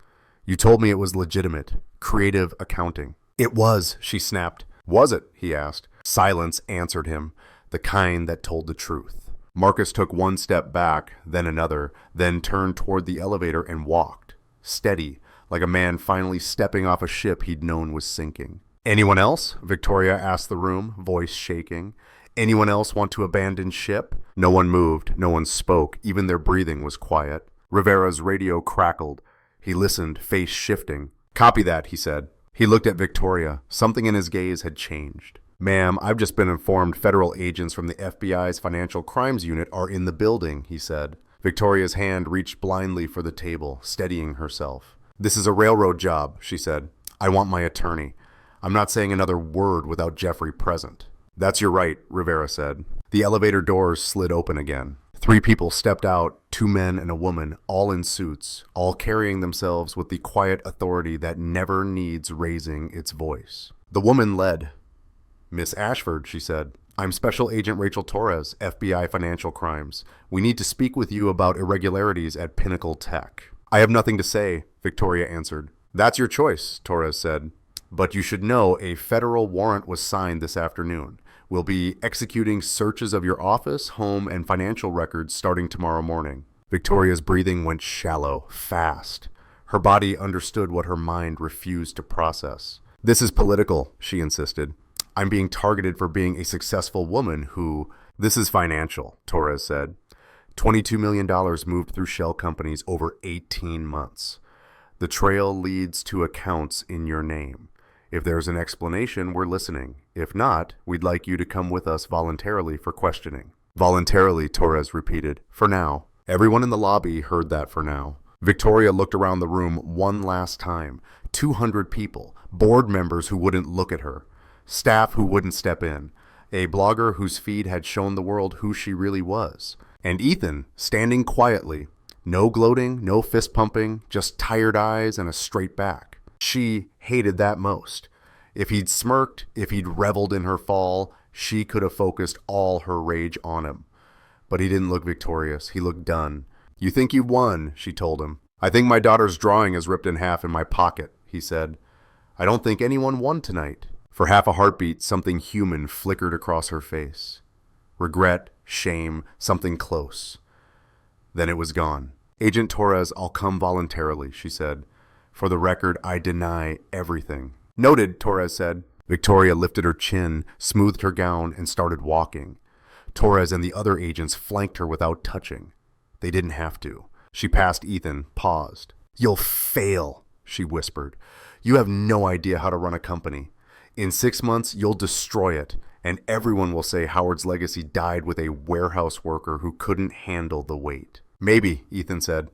Speaker 1: You told me it was legitimate, creative accounting. It was, she snapped. Was it? He asked. Silence answered him, the kind that told the truth. Marcus took one step back, then another, then turned toward the elevator and walked, steady, like a man finally stepping off a ship he'd known was sinking. Anyone else? Victoria asked the room, voice shaking. Anyone else want to abandon ship? No one moved, no one spoke, even their breathing was quiet. Rivera's radio crackled. He listened, face shifting. Copy that, he said. He looked at Victoria. Something in his gaze had changed. Ma'am, I've just been informed federal agents from the FBI's Financial Crimes Unit are in the building, he said. Victoria's hand reached blindly for the table, steadying herself. This is a railroad job, she said. I want my attorney. I'm not saying another word without Jeffrey present. That's your right, Rivera said. The elevator doors slid open again. 3 people stepped out, 2 men and a woman, all in suits, all carrying themselves with the quiet authority that never needs raising its voice. The woman led. Miss Ashford, she said. I'm Special Agent Rachel Torres, FBI Financial Crimes. We need to speak with you about irregularities at Pinnacle Tech. I have nothing to say, Victoria answered. That's your choice, Torres said. But you should know a federal warrant was signed this afternoon. We'll be executing searches of your office, home, and financial records starting tomorrow morning. Victoria's breathing went shallow, fast. Her body understood what her mind refused to process. This is political, she insisted. I'm being targeted for being a successful woman who... This is financial, Torres said. $22 million moved through shell companies over 18 months. The trail leads to accounts in your name. If there's an explanation, we're listening. If not, we'd like you to come with us voluntarily for questioning. Voluntarily, Torres repeated. For now. Everyone in the lobby heard that for now. Victoria looked around the room one last time. 200 people, board members who wouldn't look at her, staff who wouldn't step in, a blogger whose feed had shown the world who she really was. And Ethan, standing quietly, no gloating, no fist pumping, just tired eyes and a straight back. She hated that most. If he'd smirked, if he'd reveled in her fall, she could have focused all her rage on him. But he didn't look victorious. He looked done. You think you've won, she told him. I think my daughter's drawing is ripped in half in my pocket, he said. I don't think anyone won tonight. For half a heartbeat, something human flickered across her face. Regret, shame, something close. Then it was gone. Agent Torres, I'll come voluntarily, she said. For the record, I deny everything. Noted, Torres said. Victoria lifted her chin, smoothed her gown, and started walking. Torres and the other agents flanked her without touching. They didn't have to. She passed Ethan, paused. You'll fail, she whispered. You have no idea how to run a company. In 6 months, you'll destroy it, and everyone will say Howard's legacy died with a warehouse worker who couldn't handle the weight. Maybe, Ethan said,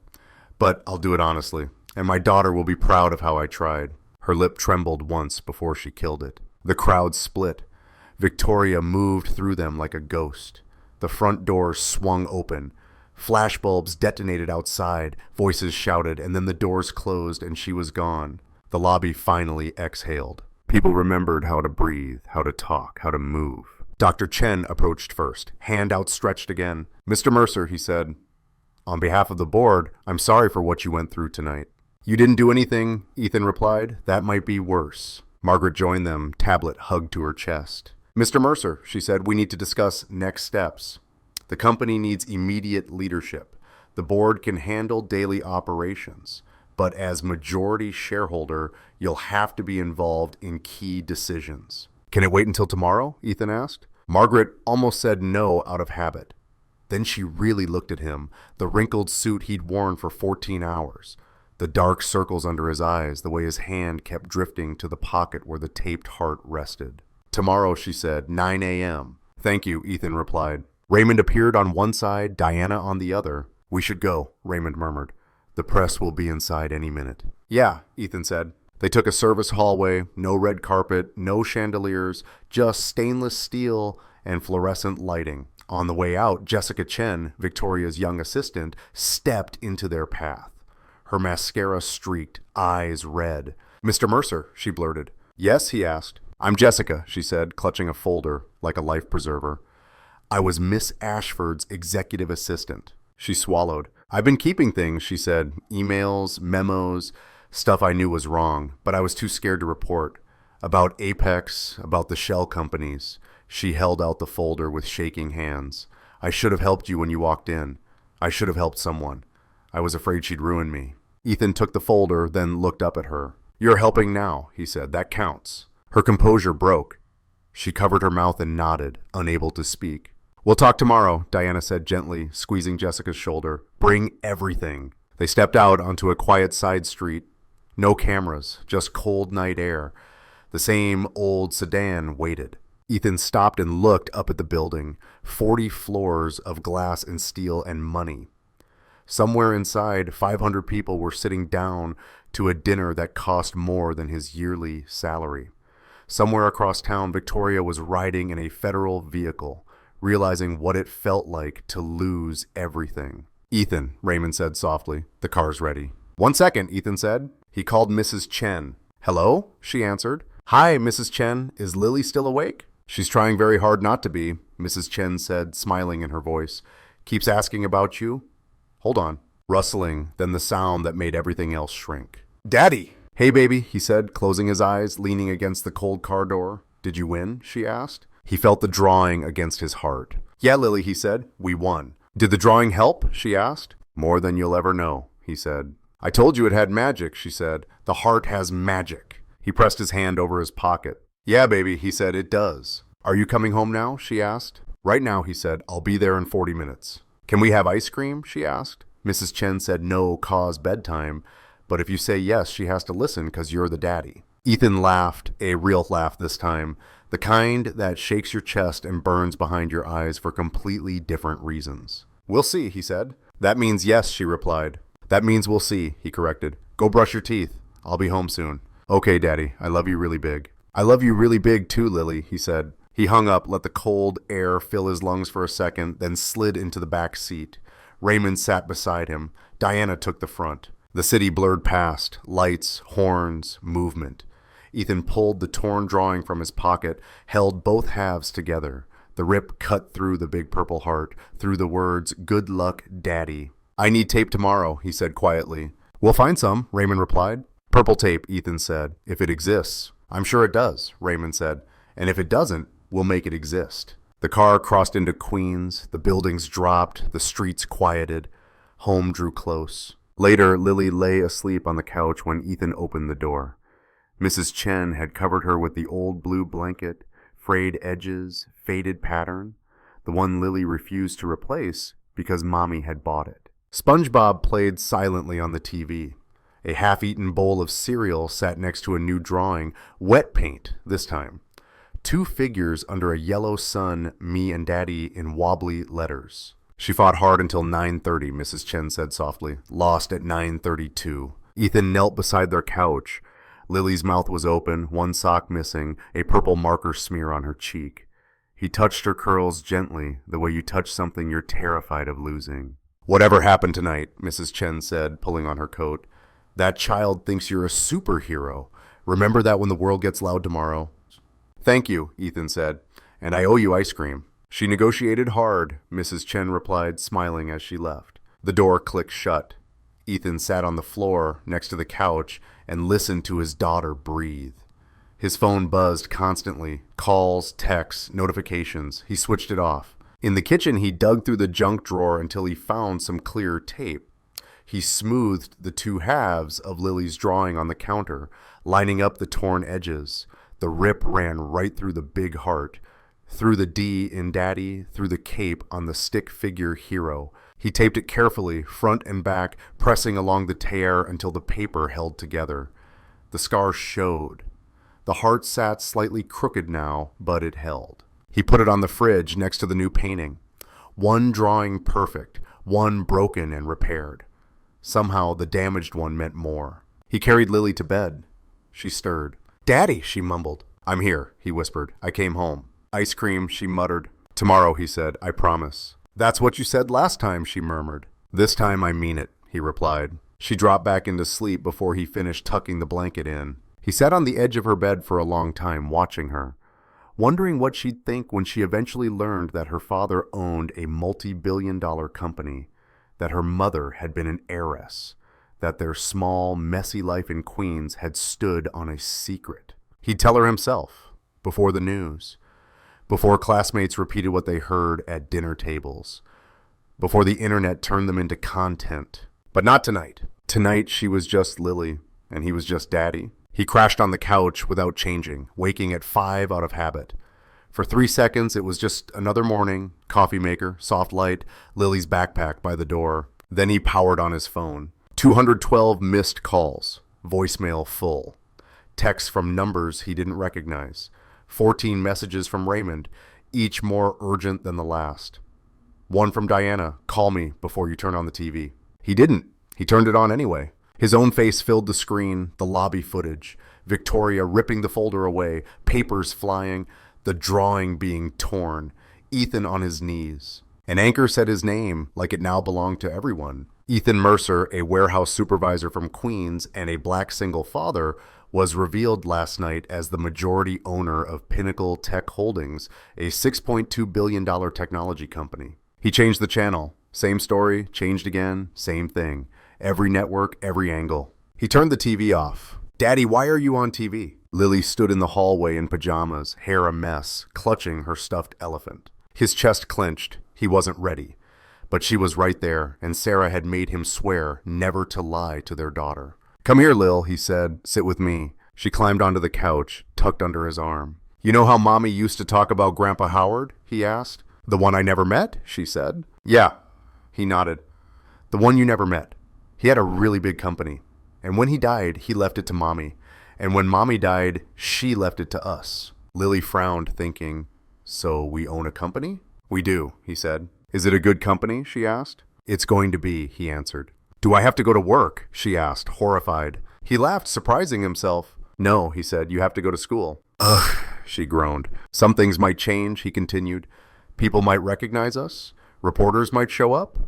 Speaker 1: but I'll do it honestly, and my daughter will be proud of how I tried. Her lip trembled once before she killed it. The crowd split. Victoria moved through them like a ghost. The front doors swung open. Flashbulbs detonated outside, voices shouted, and then the doors closed and she was gone. The lobby finally exhaled. People remembered how to breathe, how to talk, how to move. Dr. Chen approached first, hand outstretched again. Mr. Mercer, he said, on behalf of the board, I'm sorry for what you went through tonight. You didn't do anything, Ethan replied. That might be worse. Margaret joined them, tablet hugged to her chest. Mr. Mercer, she said, we need to discuss next steps. The company needs immediate leadership. The board can handle daily operations, but as majority shareholder, you'll have to be involved in key decisions. Can it wait until tomorrow? Ethan asked. Margaret almost said no out of habit. Then she really looked at him, the wrinkled suit he'd worn for 14 hours, the dark circles under his eyes, the way his hand kept drifting to the pocket where the taped heart rested. Tomorrow, she said, 9 a.m. Thank you, Ethan replied. Raymond appeared on one side, Diana on the other. We should go, Raymond murmured. The press will be inside any minute. Yeah, Ethan said. They took a service hallway, no red carpet, no chandeliers, just stainless steel and fluorescent lighting. On the way out, Jessica Chen, Victoria's young assistant, stepped into their path. Her mascara streaked, eyes red. Mr. Mercer, she blurted. Yes, he asked. I'm Jessica, she said, clutching a folder like a life preserver. I was Miss Ashford's executive assistant. She swallowed. I've been keeping things, she said. Emails, memos, stuff I knew was wrong, but I was too scared to report. About Apex, about the shell companies. She held out the folder with shaking hands. I should have helped you when you walked in. I should have helped someone. I was afraid she'd ruin me. Ethan took the folder, then looked up at her. You're helping now, he said. That counts. Her composure broke. She covered her mouth and nodded, unable to speak. We'll talk tomorrow, Diana said gently, squeezing Jessica's shoulder. Bring everything. They stepped out onto a quiet side street. No cameras, just cold night air. The same old sedan waited. Ethan stopped and looked up at the building. 40 floors of glass and steel and money. Somewhere inside, 500 people were sitting down to a dinner that cost more than his yearly salary. Somewhere across town, Victoria was riding in a federal vehicle, realizing what it felt like to lose everything. Ethan, Raymond said softly, the car's ready. 1 second, Ethan said. He called Mrs. Chen. Hello? She answered. Hi, Mrs. Chen. Is Lily still awake? She's trying very hard not to be, Mrs. Chen said, smiling in her voice. Keeps asking about you. Hold on. Rustling, then the sound that made everything else shrink. Daddy! Hey, baby, he said, closing his eyes, leaning against the cold car door. Did you win? She asked. He felt the drawing against his heart. Yeah, Lily, he said. We won. Did the drawing help? She asked. More than you'll ever know, he said. I told you it had magic, she said. The heart has magic. He pressed his hand over his pocket. Yeah, baby, he said, it does. Are you coming home now? She asked. Right now, he said. I'll be there in 40 minutes. Can we have ice cream? She asked. Mrs. Chen said no, cause bedtime. But if you say yes, she has to listen because you're the daddy. Ethan laughed, a real laugh this time. The kind that shakes your chest and burns behind your eyes for completely different reasons. We'll see, he said. That means yes, she replied. That means we'll see, he corrected. Go brush your teeth. I'll be home soon. Okay, Daddy. I love you really big. I love you really big too, Lily, he said. He hung up, let the cold air fill his lungs for a second, then slid into the back seat. Raymond sat beside him. Diana took the front. The city blurred past. Lights, horns, movement. Ethan pulled the torn drawing from his pocket, held both halves together. The rip cut through the big purple heart, through the words, Good luck, Daddy. I need tape tomorrow, he said quietly. We'll find some, Raymond replied. Purple tape, Ethan said, if it exists. I'm sure it does, Raymond said. And if it doesn't, we'll make it exist. The car crossed into Queens. The buildings dropped. The streets quieted. Home drew close. Later, Lily lay asleep on the couch when Ethan opened the door. Mrs. Chen had covered her with the old blue blanket, frayed edges, faded pattern, the one Lily refused to replace because Mommy had bought it. SpongeBob played silently on the TV. A half-eaten bowl of cereal sat next to a new drawing, wet paint this time. 2 figures under a yellow sun, me and Daddy in wobbly letters. She fought hard until 9:30, Mrs. Chen said softly. Lost at 9:32. Ethan knelt beside their couch. Lily's mouth was open, one sock missing, a purple marker smear on her cheek. He touched her curls gently, the way you touch something you're terrified of losing. Whatever happened tonight, Mrs. Chen said, pulling on her coat. That child thinks you're a superhero. Remember that when the world gets loud tomorrow? Thank you, Ethan said, and I owe you ice cream. She negotiated hard, Mrs. Chen replied, smiling as she left. The door clicked shut. Ethan sat on the floor next to the couch and listened to his daughter breathe. His phone buzzed constantly. Calls, texts, notifications. He switched it off. In the kitchen, he dug through the junk drawer until he found some clear tape. He smoothed the 2 halves of Lily's drawing on the counter, lining up the torn edges. The rip ran right through the big heart, through the D in Daddy, through the cape on the stick figure hero. He taped it carefully, front and back, pressing along the tear until the paper held together. The scar showed. The heart sat slightly crooked now, but it held. He put it on the fridge next to the new painting. One drawing perfect, one broken and repaired. Somehow the damaged one meant more. He carried Lily to bed. She stirred. Daddy, she mumbled. I'm here, he whispered. I came home. Ice cream, she muttered. Tomorrow, he said. I promise. That's what you said last time, she murmured. This time I mean it, he replied. She dropped back into sleep before he finished tucking the blanket in. He sat on the edge of her bed for a long time, watching her, wondering what she'd think when she eventually learned that her father owned a multi-billion-dollar company, that her mother had been an heiress, that their small, messy life in Queens had stood on a secret. He'd tell her himself, before the news, before classmates repeated what they heard at dinner tables, before the internet turned them into content. But not tonight. Tonight she was just Lily, and he was just Daddy. He crashed on the couch without changing, waking at 5 out of habit. For 3 seconds, it was just another morning, coffee maker, soft light, Lily's backpack by the door. Then he powered on his phone. 212 missed calls, voicemail full. Texts from numbers he didn't recognize. 14 messages from Raymond, each more urgent than the last. One from Diana, call me before you turn on the TV. He didn't. He turned it on anyway. His own face filled the screen, the lobby footage, Victoria ripping the folder away, papers flying, the drawing being torn, Ethan on his knees. An anchor said his name like it now belonged to everyone. Ethan Mercer, a warehouse supervisor from Queens and a black single father, was revealed last night as the majority owner of Pinnacle Tech Holdings, a $6.2 billion technology company. He changed the channel. Same story, changed again, same thing. Every network, every angle. He turned the TV off. Daddy, why are you on TV? Lily stood in the hallway in pajamas, hair a mess, clutching her stuffed elephant. His chest clenched. He wasn't ready. But she was right there, and Sarah had made him swear never to lie to their daughter. Come here, Lil, he said. Sit with me. She climbed onto the couch, tucked under his arm. You know how Mommy used to talk about Grandpa Howard? He asked. The one I never met? She said. Yeah. He nodded. The one you never met. He had a really big company. And when he died, he left it to Mommy. And when Mommy died, she left it to us. Lily frowned, thinking, so we own a company? We do, he said. Is it a good company? She asked. It's going to be, he answered. Do I have to go to work? She asked, horrified. He laughed, surprising himself. No, he said, you have to go to school. Ugh, she groaned. Some things might change, he continued. People might recognize us. Reporters might show up.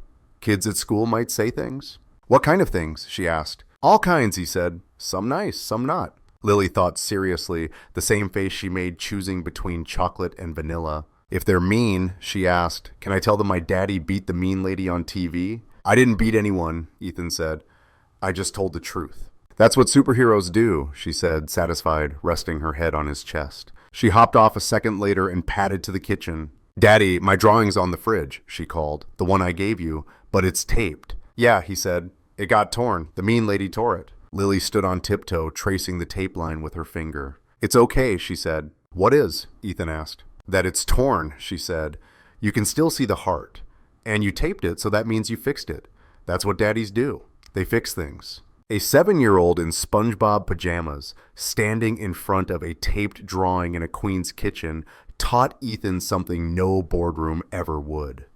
Speaker 1: Kids at school might say things. What kind of things? She asked. All kinds, he said. Some nice, some not. Lily thought seriously, the same face she made choosing between chocolate and vanilla. If they're mean, she asked, can I tell them my daddy beat the mean lady on TV? I didn't beat anyone, Ethan said. I just told the truth. That's what superheroes do, she said, satisfied, resting her head on his chest. She hopped off a second later and padded to the kitchen. Daddy, my drawing's on the fridge, she called. The one I gave you, but it's taped. Yeah, he said. It got torn. The mean lady tore it. Lily stood on tiptoe, tracing the tape line with her finger. It's okay, she said. What is? Ethan asked. That it's torn, she said. You can still see the heart. And you taped it, so that means you fixed it. That's what daddies do. They fix things. A 7-year-old in SpongeBob pajamas, standing in front of a taped drawing in a queen's kitchen, taught Ethan something no boardroom ever would.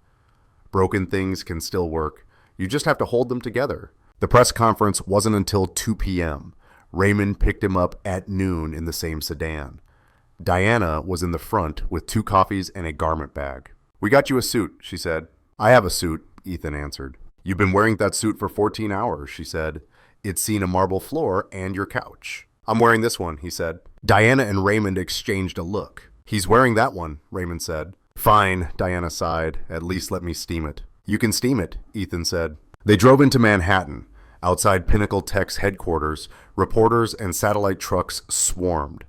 Speaker 1: Broken things can still work. You just have to hold them together. The press conference wasn't until 2 p.m. Raymond picked him up at noon in the same sedan. Diana was in the front with 2 coffees and a garment bag. We got you a suit, she said. I have a suit, Ethan answered. You've been wearing that suit for 14 hours, she said. It's seen a marble floor and your couch. I'm wearing this one, he said. Diana and Raymond exchanged a look. He's wearing that one, Raymond said. Fine, Diana sighed. At least let me steam it. You can steam it, Ethan said. They drove into Manhattan. Outside Pinnacle Tech's headquarters, reporters and satellite trucks swarmed.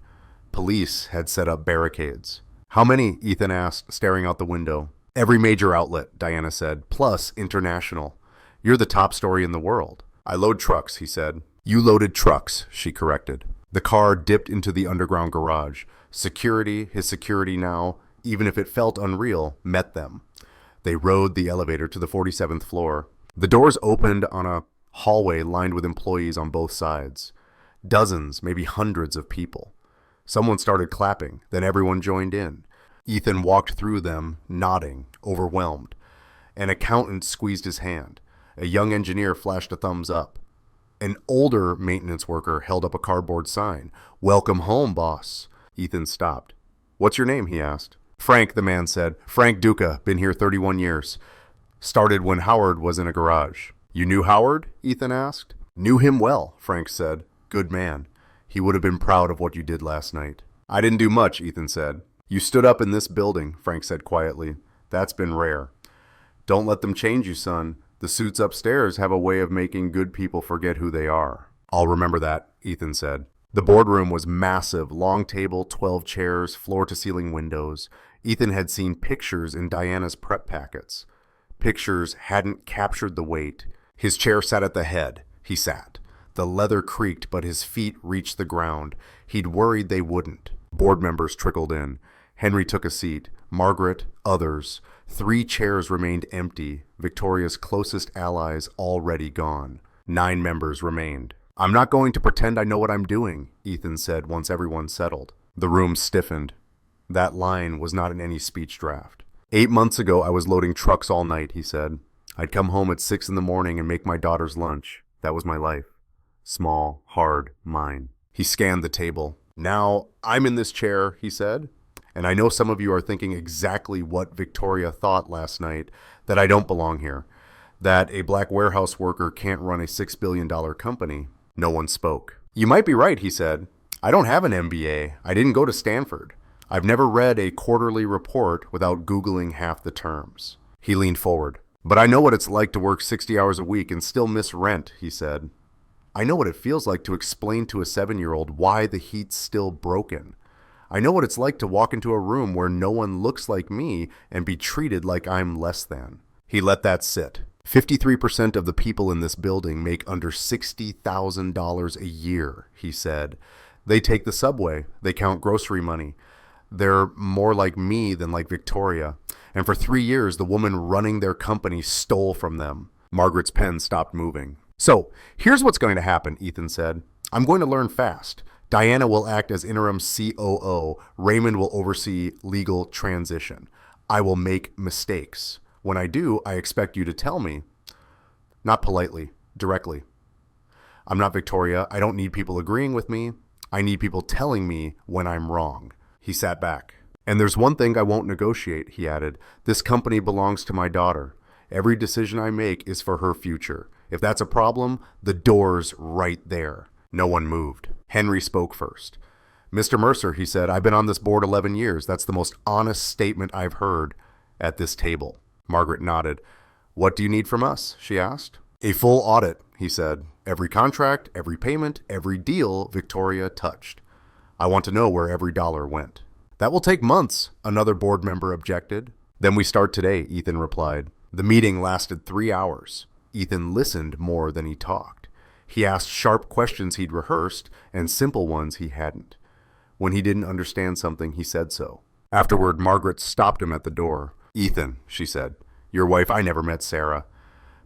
Speaker 1: Police had set up barricades. How many? Ethan asked, staring out the window. Every major outlet, Diana said, plus international. You're the top story in the world. I load trucks, he said. You loaded trucks, she corrected. The car dipped into the underground garage. Security, his security now, even if it felt unreal, met them. They rode the elevator to the 47th floor. The doors opened on a hallway lined with employees on both sides. Dozens, maybe hundreds of people. Someone started clapping, then everyone joined in. Ethan walked through them, nodding, overwhelmed. An accountant squeezed his hand. A young engineer flashed a thumbs up. An older maintenance worker held up a cardboard sign. Welcome home, boss. Ethan stopped. What's your name? He asked. Frank, the man said. Frank Duca, been here 31 years. Started when Howard was in a garage. You knew Howard? Ethan asked. Knew him well, Frank said. Good man. He would have been proud of what you did last night. I didn't do much, Ethan said. You stood up in this building, Frank said quietly. That's been rare. Don't let them change you, son. The suits upstairs have a way of making good people forget who they are. I'll remember that, Ethan said. The boardroom was massive, long table, 12 chairs, floor-to-ceiling windows. Ethan had seen pictures in Diana's prep packets. Pictures hadn't captured the weight. His chair sat at the head. He sat. The leather creaked, but his feet reached the ground. He'd worried they wouldn't. Board members trickled in. Henry took a seat. Margaret, others. 3 chairs remained empty, Victoria's closest allies already gone. 9 members remained. I'm not going to pretend I know what I'm doing, Ethan said once everyone settled. The room stiffened. That line was not in any speech draft. 8 months ago, I was loading trucks all night, he said. I'd come home at 6 in the morning and make my daughter's lunch. That was my life. Small, hard, mine. He scanned the table. Now, I'm in this chair, he said. And I know some of you are thinking exactly what Victoria thought last night, that I don't belong here, that a black warehouse worker can't run a $6 billion company. No one spoke. You might be right, he said. I don't have an MBA. I didn't go to Stanford. I've never read a quarterly report without Googling half the terms. He leaned forward. But I know what it's like to work 60 hours a week and still miss rent, he said. I know what it feels like to explain to a 7-year-old why the heat's still broken. I know what it's like to walk into a room where no one looks like me and be treated like I'm less than. He let that sit. 53% of the people in this building make under $60,000 a year, he said. They take the subway. They count grocery money. They're more like me than like Victoria. And for 3 years, the woman running their company stole from them. Margaret's pen stopped moving. So, here's what's going to happen, Ethan said. I'm going to learn fast. Diana will act as interim COO. Raymond will oversee legal transition. I will make mistakes. When I do, I expect you to tell me. Not politely, directly. I'm not Victoria. I don't need people agreeing with me. I need people telling me when I'm wrong. He sat back. And there's one thing I won't negotiate, he added. This company belongs to my daughter. Every decision I make is for her future. If that's a problem, the door's right there. No one moved. Henry spoke first. Mr. Mercer, he said, I've been on this board 11 years. That's the most honest statement I've heard at this table. Margaret nodded. What do you need from us? She asked. A full audit, he said. Every contract, every payment, every deal Victoria touched. I want to know where every dollar went. That will take months, another board member objected. Then we start today, Ethan replied. The meeting lasted 3 hours. Ethan listened more than he talked. He asked sharp questions he'd rehearsed and simple ones he hadn't. When he didn't understand something, he said so. Afterward, Margaret stopped him at the door. Ethan, she said, your wife, I never met Sarah.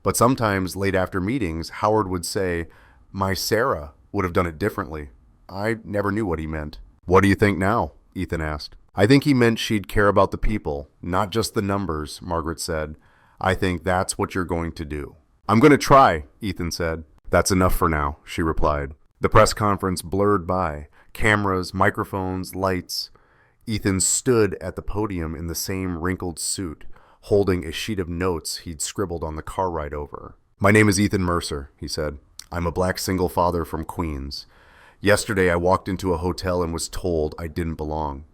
Speaker 1: But sometimes, late after meetings, Howard would say, my Sarah would have done it differently. I never knew what he meant. What do you think now? Ethan asked. I think he meant she'd care about the people, not just the numbers, Margaret said. I think that's what you're going to do. I'm going to try, Ethan said. That's enough for now, she replied. The press conference blurred by. Cameras, microphones, lights. Ethan stood at the podium in the same wrinkled suit, holding a sheet of notes he'd scribbled on the car ride over. My name is Ethan Mercer, he said. I'm a black single father from Queens. Yesterday I walked into a hotel and was told I didn't belong.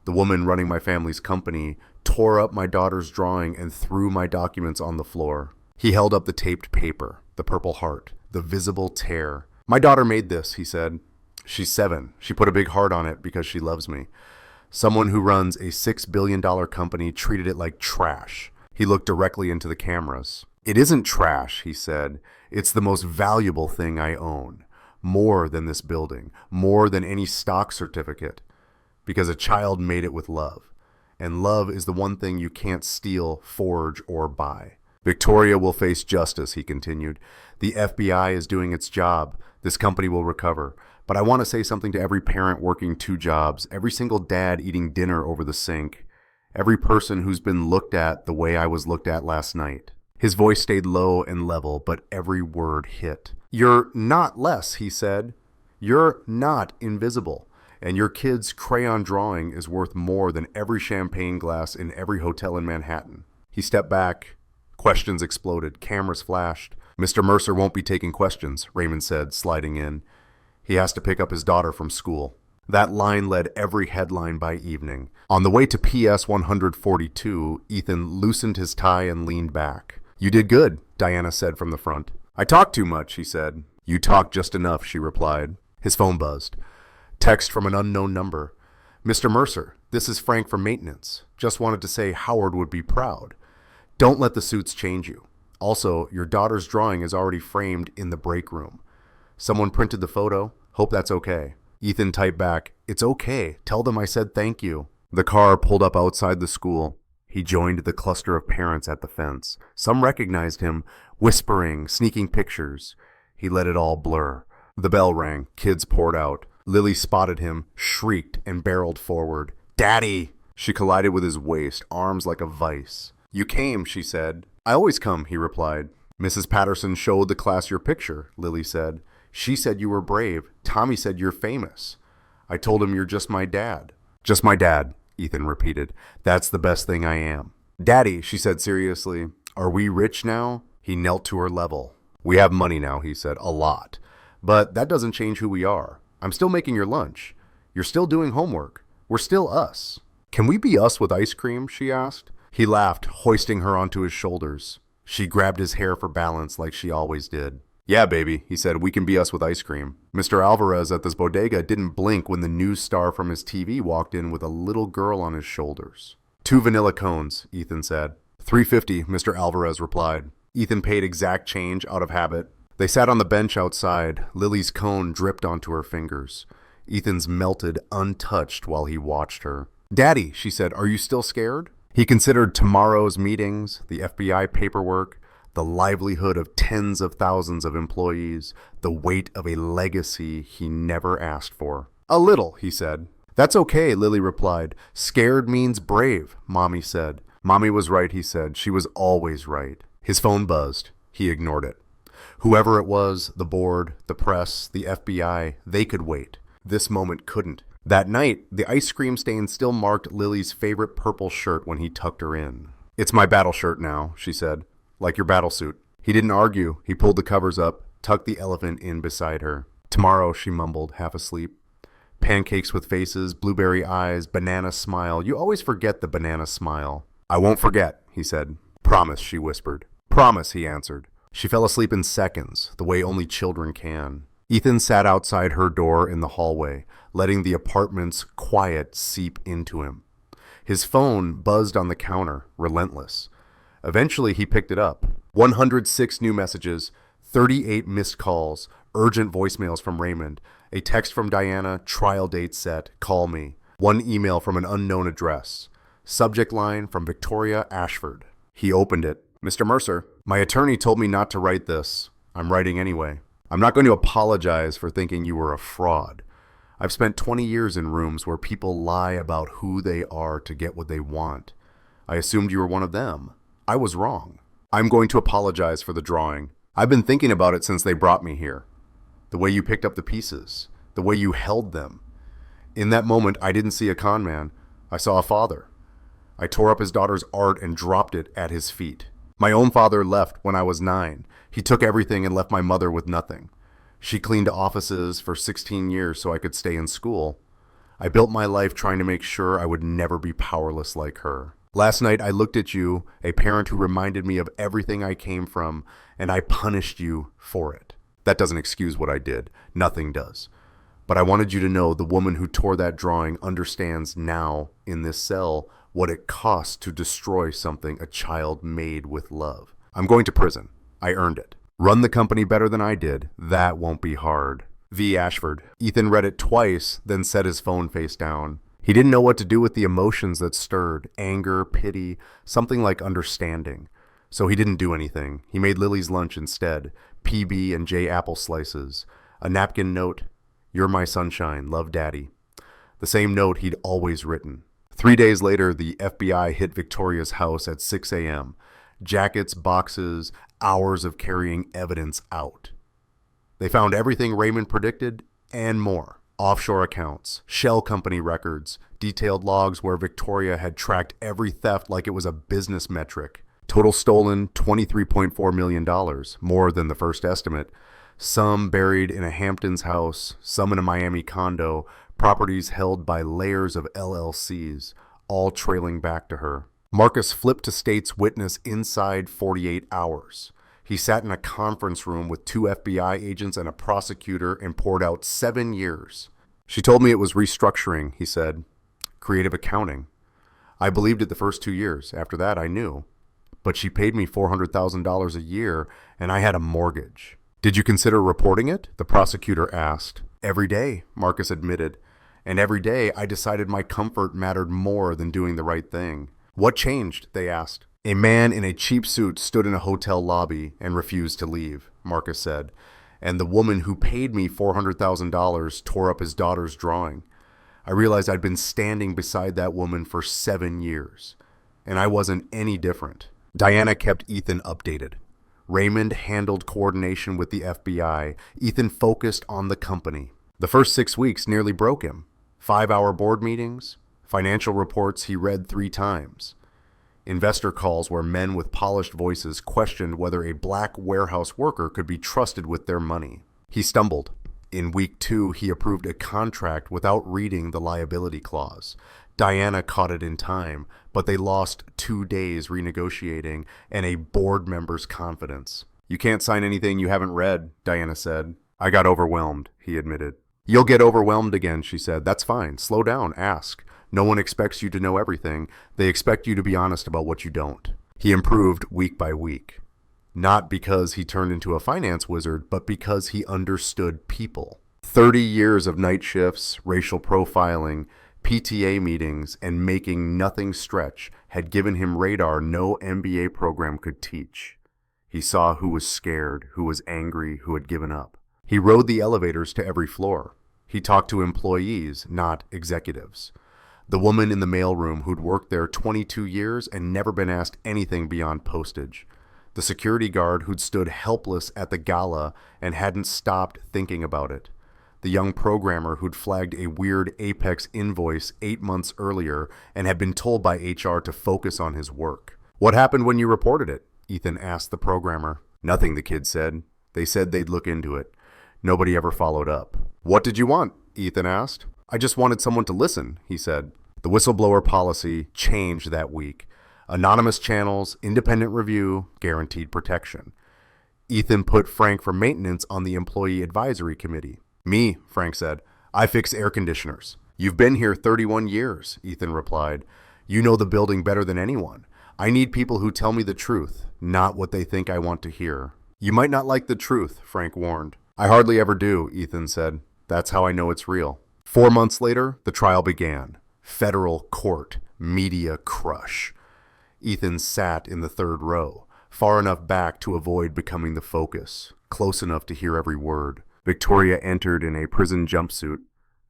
Speaker 1: The woman running my family's company tore up my daughter's drawing and threw my documents on the floor. He held up the taped paper, the Purple Heart, the visible tear. My daughter made this, he said. She's 7. She put a big heart on it because she loves me. Someone who runs a $6 billion company treated it like trash. He looked directly into the cameras. It isn't trash, he said. It's the most valuable thing I own. More than this building, more than any stock certificate. Because a child made it with love. And love is the one thing you can't steal, forge, or buy. Victoria will face justice, he continued. The FBI is doing its job. This company will recover. But I want to say something to every parent working 2 jobs, every single dad eating dinner over the sink, every person who's been looked at the way I was looked at last night. His voice stayed low and level, but every word hit. You're not less, he said. You're not invisible. And your kid's crayon drawing is worth more than every champagne glass in every hotel in Manhattan. He stepped back. Questions exploded. Cameras flashed. Mr. Mercer won't be taking questions, Raymond said, sliding in. He has to pick up his daughter from school. That line led every headline by evening. On the way to PS 142, Ethan loosened his tie and leaned back. "You did good," Diana said from the front. "I talk too much," he said. "You talk just enough," she replied. His phone buzzed. Text from an unknown number. "Mr. Mercer, this is Frank from maintenance. Just wanted to say Howard would be proud. Don't let the suits change you. Also, your daughter's drawing is already framed in the break room. Someone printed the photo. Hope that's okay." Ethan typed back, "It's okay. Tell them I said thank you." The car pulled up outside the school. He joined the cluster of parents at the fence. Some recognized him, whispering, sneaking pictures. He let it all blur. The bell rang. Kids poured out. Lily spotted him, shrieked, and barreled forward. "Daddy!" She collided with his waist, arms like a vice. "You came," she said. "I always come," he replied. "Mrs. Patterson showed the class your picture," Lily said. "She said you were brave. Tommy said you're famous. I told him you're just my dad." "Just my dad," Ethan repeated. "That's the best thing I am." "Daddy," she said seriously, "are we rich now?" He knelt to her level. "We have money now," he said. "A lot. But that doesn't change who we are. I'm still making your lunch. You're still doing homework. We're still us." "Can we be us with ice cream?" she asked. He laughed, hoisting her onto his shoulders. She grabbed his hair for balance like she always did. "Yeah, baby," he said, "we can be us with ice cream." Mr. Alvarez at this bodega didn't blink when the news star from his TV walked in with a little girl on his shoulders. "2 vanilla cones," Ethan said. $3.50, Mr. Alvarez replied. Ethan paid exact change out of habit. They sat on the bench outside. Lily's cone dripped onto her fingers. Ethan's melted, untouched while he watched her. "Daddy," she said, "are you still scared?" He considered tomorrow's meetings, the FBI paperwork, the livelihood of tens of thousands of employees, the weight of a legacy he never asked for. "A little," he said. "That's okay," Lily replied. "Scared means brave," Mommy said. Mommy was right, he said. She was always right. His phone buzzed. He ignored it. Whoever it was, the board, the press, the FBI, they could wait. This moment couldn't. That night, the ice cream stain still marked Lily's favorite purple shirt when he tucked her in. "It's my battle shirt now," she said. "Like your battle suit." He didn't argue. He pulled the covers up, tucked the elephant in beside her. "Tomorrow," she mumbled, half asleep. "Pancakes with faces, blueberry eyes, banana smile. You always forget the banana smile." "I won't forget," he said. "Promise," she whispered. "Promise," he answered. She fell asleep in seconds, the way only children can. Ethan sat outside her door in the hallway, letting the apartment's quiet seep into him. His phone buzzed on the counter, relentless. Eventually, he picked it up. 106 new messages, 38 missed calls, urgent voicemails from Raymond, a text from Diana, trial date set, call me. One email from an unknown address. Subject line from Victoria Ashford. He opened it. "Mr. Mercer, my attorney told me not to write this. I'm writing anyway. I'm not going to apologize for thinking you were a fraud. I've spent 20 years in rooms where people lie about who they are to get what they want. I assumed you were one of them. I was wrong. I'm going to apologize for the drawing. I've been thinking about it since they brought me here. The way you picked up the pieces. The way you held them. In that moment, I didn't see a con man. I saw a father. I tore up his daughter's art and dropped it at his feet. My own father left when I was 9. He took everything and left my mother with nothing. She cleaned offices for 16 years so I could stay in school. I built my life trying to make sure I would never be powerless like her. Last night I looked at you, a parent who reminded me of everything I came from, and I punished you for it. That doesn't excuse what I did. Nothing does. But I wanted you to know the woman who tore that drawing understands now, in this cell, what it costs to destroy something a child made with love. I'm going to prison. I earned it. Run the company better than I did. That won't be hard. V. Ashford. Ethan read it twice, then set his phone face down. He didn't know what to do with the emotions that stirred. Anger, pity, something like understanding. So he didn't do anything. He made Lily's lunch instead. PB&J apple slices. A napkin note. "You're my sunshine. Love, Daddy." The same note he'd always written. 3 days later, the FBI hit Victoria's house at 6 a.m. Jackets, boxes, hours of carrying evidence out. They found everything Raymond predicted and more. Offshore accounts, shell company records, detailed logs where Victoria had tracked every theft like it was a business metric. Total stolen, $23.4 million, more than the first estimate. Some buried in a Hamptons house, some in a Miami condo, properties held by layers of LLCs, all trailing back to her. Marcus flipped to state's witness inside 48 hours. He sat in a conference room with 2 FBI agents and a prosecutor and poured out 7 years. She told me it was restructuring, he said. Creative accounting. I believed it the first 2 years. After that, I knew. But she paid me $400,000 a year, and I had a mortgage. Did you consider reporting it? The prosecutor asked. Every day, Marcus admitted. And every day, I decided my comfort mattered more than doing the right thing. What changed? They asked. A man in a cheap suit stood in a hotel lobby and refused to leave, Marcus said. And the woman who paid me $400,000 tore up his daughter's drawing. I realized I'd been standing beside that woman for 7 years. And I wasn't any different. Diana kept Ethan updated. Raymond handled coordination with the FBI. Ethan focused on the company. The first 6 weeks nearly broke him. 5-hour board meetings, financial reports he read 3 times. Investor calls where men with polished voices questioned whether a black warehouse worker could be trusted with their money. He stumbled. In week 2, he approved a contract without reading the liability clause. Diana caught it in time, but they lost 2 days renegotiating and a board member's confidence. You can't sign anything you haven't read, Diana said. I got overwhelmed, he admitted. You'll get overwhelmed again, she said. That's fine. Slow down. Ask. No one expects you to know everything. They expect you to be honest about what you don't. He improved week by week. Not because he turned into a finance wizard, but because he understood people. 30 years of night shifts, racial profiling, PTA meetings, and making nothing stretch had given him radar no MBA program could teach. He saw who was scared, who was angry, who had given up. He rode the elevators to every floor. He talked to employees, not executives. The woman in the mailroom who'd worked there 22 years and never been asked anything beyond postage. The security guard who'd stood helpless at the gala and hadn't stopped thinking about it. The young programmer who'd flagged a weird Apex invoice 8 months earlier and had been told by HR to focus on his work. What happened when you reported it? Ethan asked the programmer. Nothing, the kid said. They said they'd look into it. Nobody ever followed up. What did you want? Ethan asked. I just wanted someone to listen, he said. The whistleblower policy changed that week. Anonymous channels, independent review, guaranteed protection. Ethan put Frank for maintenance on the employee advisory committee. Me, Frank said. I fix air conditioners. You've been here 31 years, Ethan replied. You know the building better than anyone. I need people who tell me the truth, not what they think I want to hear. You might not like the truth, Frank warned. I hardly ever do, Ethan said. That's how I know it's real. 4 months later, the trial began. Federal court, media crush. Ethan sat in the 3rd row, far enough back to avoid becoming the focus, close enough to hear every word. Victoria entered in a prison jumpsuit.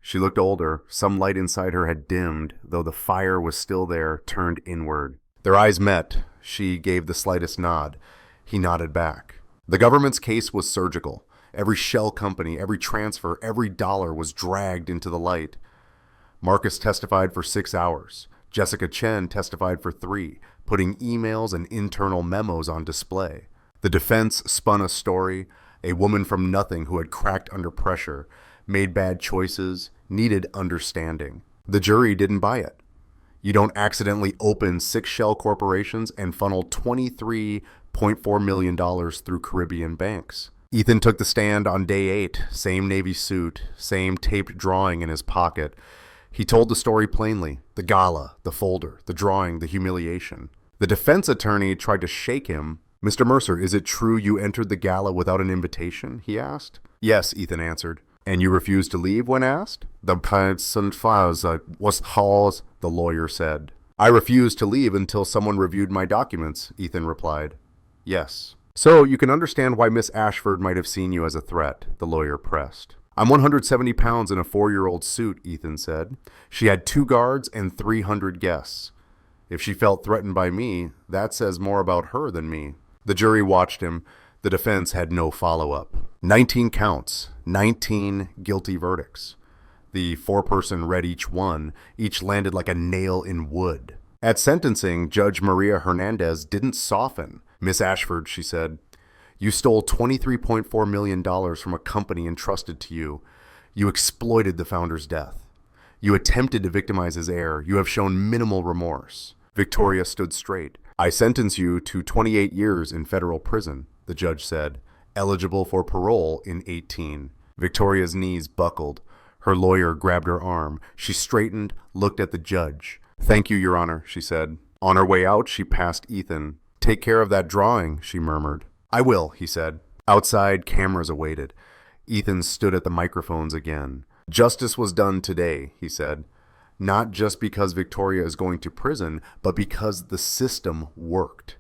Speaker 1: She looked older. Some light inside her had dimmed, though the fire was still there, turned inward. Their eyes met. She gave the slightest nod. He nodded back. The government's case was surgical. Every shell company, every transfer, every dollar was dragged into the light. Marcus testified for 6 hours. Jessica Chen testified for 3, putting emails and internal memos on display. The defense spun a story. A woman from nothing who had cracked under pressure, made bad choices, needed understanding. The jury didn't buy it. You don't accidentally open 6 shell corporations and funnel $23.4 million through Caribbean banks. Ethan took the stand on day 8, same navy suit, same taped drawing in his pocket. He told the story plainly, the gala, the folder, the drawing, the humiliation. The defense attorney tried to shake him. Mr. Mercer, is it true you entered the gala without an invitation? He asked. Yes, Ethan answered. And you refused to leave when asked? The person was halls, the lawyer said. I refused to leave until someone reviewed my documents, Ethan replied. Yes. So you can understand why Miss Ashford might have seen you as a threat, the lawyer pressed. I'm 170 pounds in a 4-year-old suit, Ethan said. She had 2 guards and 300 guests. If she felt threatened by me, that says more about her than me. The jury watched him. The defense had no follow-up. 19 counts, 19 guilty verdicts. The 4-person read each one. Each landed like a nail in wood. At sentencing, Judge Maria Hernandez didn't soften. Miss Ashford, she said, You stole $23.4 million from a company entrusted to you. You exploited the founder's death. You attempted to victimize his heir. You have shown minimal remorse. Victoria stood straight. I sentence you to 28 years in federal prison, the judge said, eligible for parole in 18. Victoria's knees buckled. Her lawyer grabbed her arm. She straightened, looked at the judge. Thank you, Your Honor, she said. On her way out, she passed Ethan. Take care of that drawing, she murmured. I will, he said. Outside, cameras awaited. Ethan stood at the microphones again. Justice was done today, he said. Not just because Victoria is going to prison, but because the system worked.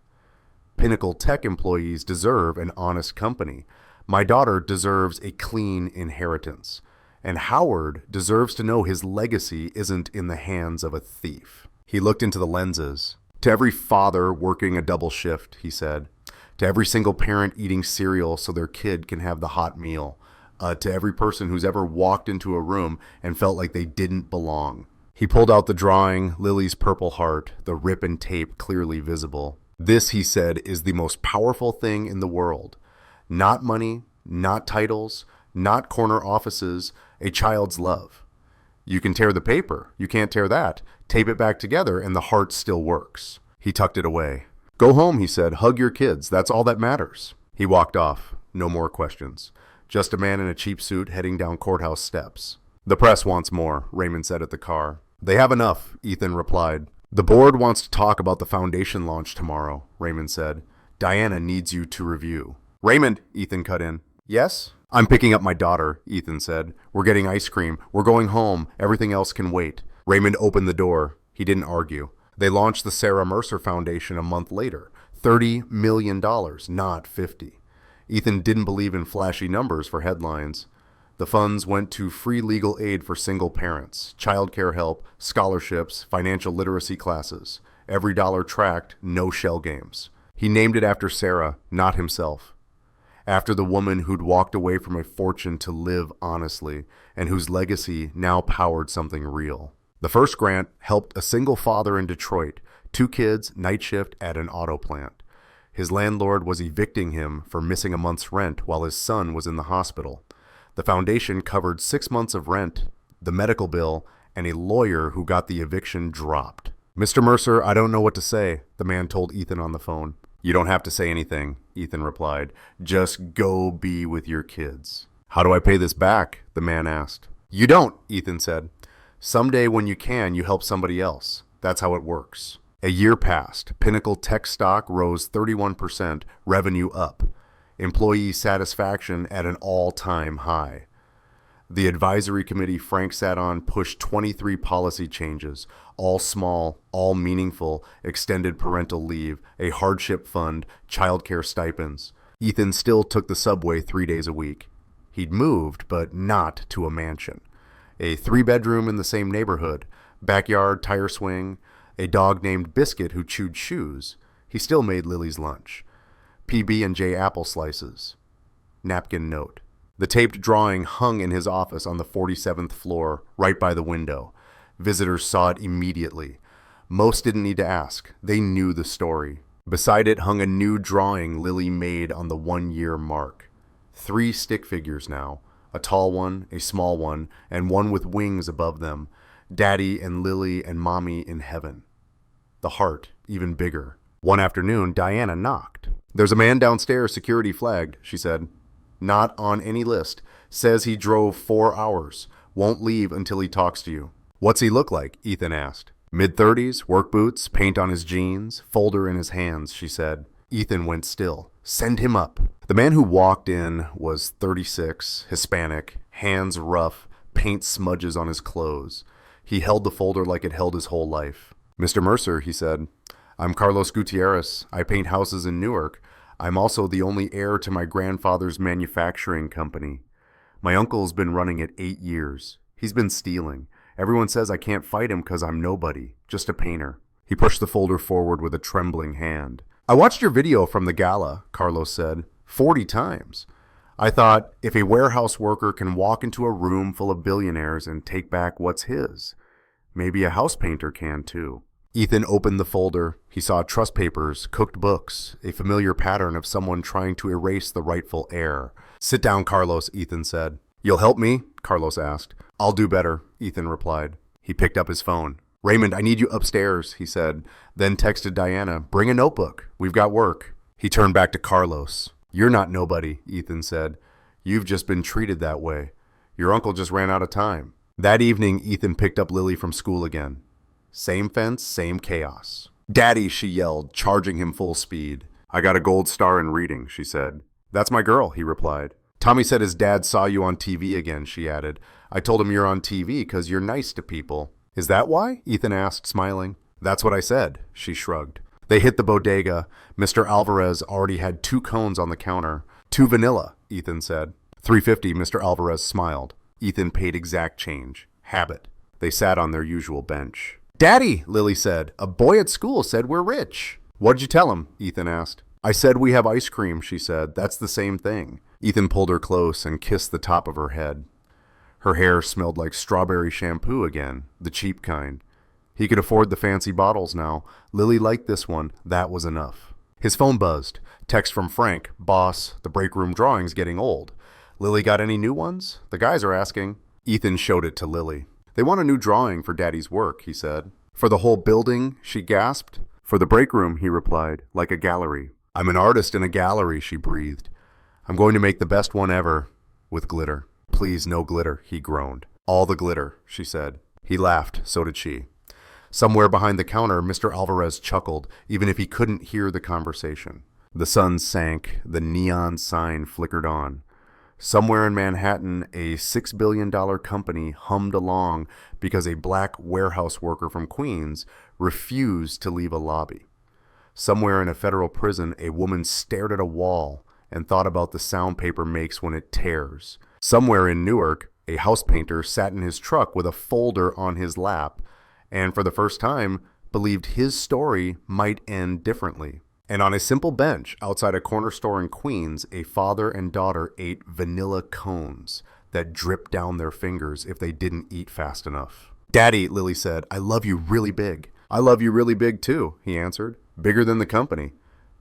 Speaker 1: Pinnacle Tech employees deserve an honest company. My daughter deserves a clean inheritance. And Howard deserves to know his legacy isn't in the hands of a thief. He looked into the lenses. To every father working a double shift, he said. To every single parent eating cereal so their kid can have the hot meal. To every person who's ever walked into a room and felt like they didn't belong. He pulled out the drawing, Lily's purple heart, the rip and tape clearly visible. This, he said, is the most powerful thing in the world. Not money, not titles, not corner offices, a child's love. You can tear the paper. You can't tear that. Tape it back together and the heart still works. He tucked it away. Go home, he said. Hug your kids. That's all that matters. He walked off. No more questions. Just a man in a cheap suit heading down courthouse steps. The press wants more, Raymond said at the car. They have enough, Ethan replied. The board wants to talk about the foundation launch tomorrow, Raymond said. Diana needs you to review. Raymond, Ethan cut in. Yes? I'm picking up my daughter, Ethan said. We're getting ice cream. We're going home. Everything else can wait. Raymond opened the door. He didn't argue. They launched the Sarah Mercer Foundation a month later. $30 million, not 50. Ethan didn't believe in flashy numbers for headlines. The funds went to free legal aid for single parents, childcare help, scholarships, financial literacy classes. Every dollar tracked, no shell games. He named it after Sarah, not himself. After the woman who'd walked away from a fortune to live honestly, and whose legacy now powered something real. The first grant helped a single father in Detroit, 2 kids, night shift at an auto plant. His landlord was evicting him for missing a month's rent while his son was in the hospital. The foundation covered 6 months of rent, the medical bill, and a lawyer who got the eviction dropped. Mr. Mercer, I don't know what to say, the man told Ethan on the phone. You don't have to say anything, Ethan replied. Just go be with your kids. How do I pay this back? The man asked. You don't, Ethan said. Someday when you can, you help somebody else. That's how it works. A year passed. Pinnacle Tech stock rose 31%, revenue up. Employee satisfaction at an all-time high. The advisory committee Frank sat on pushed 23 policy changes, all small, all meaningful, extended parental leave, a hardship fund, childcare stipends. Ethan still took the subway 3 days a week. He'd moved, but not to a mansion. A 3-bedroom in the same neighborhood, backyard tire swing, a dog named Biscuit who chewed shoes. He still made Lily's lunch. PB&J apple slices. Napkin note. The taped drawing hung in his office on the 47th floor, right by the window. Visitors saw it immediately. Most didn't need to ask. They knew the story. Beside it hung a new drawing Lily made on the 1-year mark. 3 stick figures now. A tall one, a small one, and one with wings above them. Daddy and Lily and Mommy in heaven. The heart, even bigger. One afternoon, Diana knocked. There's a man downstairs, security flagged, she said. Not on any list. Says he drove 4 hours. Won't leave until he talks to you. What's he look like? Ethan asked. Mid-30s, work boots, paint on his jeans, folder in his hands, she said. Ethan went still. Send him up. The man who walked in was 36, Hispanic, hands rough, paint smudges on his clothes. He held the folder like it held his whole life. Mr. Mercer, he said. I'm Carlos Gutierrez. I paint houses in Newark. I'm also the only heir to my grandfather's manufacturing company. My uncle's been running it 8 years. He's been stealing. Everyone says I can't fight him because I'm nobody, just a painter. He pushed the folder forward with a trembling hand. I watched your video from the gala, Carlos said, 40 times. I thought, if a warehouse worker can walk into a room full of billionaires and take back what's his, maybe a house painter can too. Ethan opened the folder. He saw trust papers, cooked books, a familiar pattern of someone trying to erase the rightful heir. "Sit down, Carlos," Ethan said. "You'll help me?" Carlos asked. "I'll do better," Ethan replied. He picked up his phone. "Raymond, I need you upstairs," he said, then texted Diana, "Bring a notebook. We've got work." He turned back to Carlos. "You're not nobody," Ethan said. "You've just been treated that way. Your uncle just ran out of time." That evening, Ethan picked up Lily from school again. Same fence, same chaos. "Daddy," she yelled, charging him full speed. "I got a gold star in reading," she said. "That's my girl," he replied. "Tommy said his dad saw you on TV again," she added. "I told him you're on TV because you're nice to people." "Is that why?" Ethan asked, smiling. "That's what I said," she shrugged. They hit the bodega. Mr. Alvarez already had 2 cones on the counter. "2 vanilla," Ethan said. $3.50, Mr. Alvarez smiled. Ethan paid exact change. Habit. They sat on their usual bench. "Daddy," Lily said, "a boy at school said we're rich." "What'd you tell him?" Ethan asked. "I said we have ice cream," she said. "That's the same thing." Ethan pulled her close and kissed the top of her head. Her hair smelled like strawberry shampoo again, the cheap kind. He could afford the fancy bottles now. Lily liked this one. That was enough. His phone buzzed. Text from Frank. "Boss, the break room drawing's getting old. Lily got any new ones? The guys are asking." Ethan showed it to Lily. "They want a new drawing for Daddy's work," he said. "For the whole building?" she gasped. "For the break room," he replied, "like a gallery." "I'm an artist in a gallery," she breathed. "I'm going to make the best one ever, with glitter." "Please, no glitter," he groaned. "All the glitter," she said. He laughed, so did she. Somewhere behind the counter, Mr. Alvarez chuckled, even if he couldn't hear the conversation. The sun sank, the neon sign flickered on. Somewhere in Manhattan, a $6 billion company hummed along because a black warehouse worker from Queens refused to leave a lobby. Somewhere in a federal prison, a woman stared at a wall and thought about the sound paper makes when it tears. Somewhere in Newark, a house painter sat in his truck with a folder on his lap and for the first time believed his story might end differently. And on a simple bench outside a corner store in Queens, a father and daughter ate vanilla cones that dripped down their fingers if they didn't eat fast enough. "Daddy," Lily said, "I love you really big." "I love you really big too," he answered. "Bigger than the company.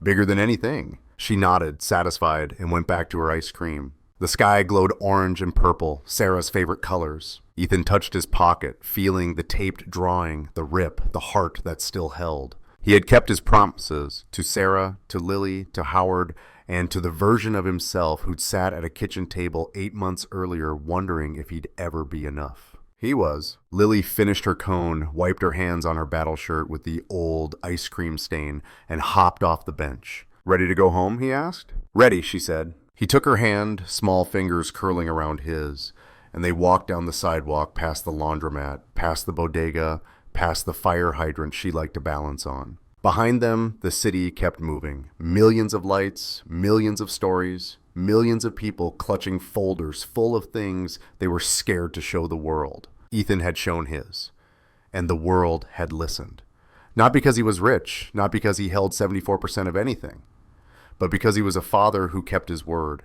Speaker 1: Bigger than anything." She nodded, satisfied, and went back to her ice cream. The sky glowed orange and purple, Sarah's favorite colors. Ethan touched his pocket, feeling the taped drawing, the rip, the heart that still held. He had kept his promises to Sarah, to Lily, to Howard, and to the version of himself who'd sat at a kitchen table 8 months earlier wondering if he'd ever be enough. He was. Lily finished her cone, wiped her hands on her battle shirt with the old ice cream stain, and hopped off the bench. "Ready to go home?" he asked. "Ready," she said. He took her hand, small fingers curling around his, and they walked down the sidewalk past the laundromat, past the bodega, past the fire hydrant she liked to balance on. Behind them, the city kept moving. Millions of lights, millions of stories, millions of people clutching folders full of things they were scared to show the world. Ethan had shown his, and the world had listened. Not because he was rich, not because he held 74% of anything, but because he was a father who kept his word,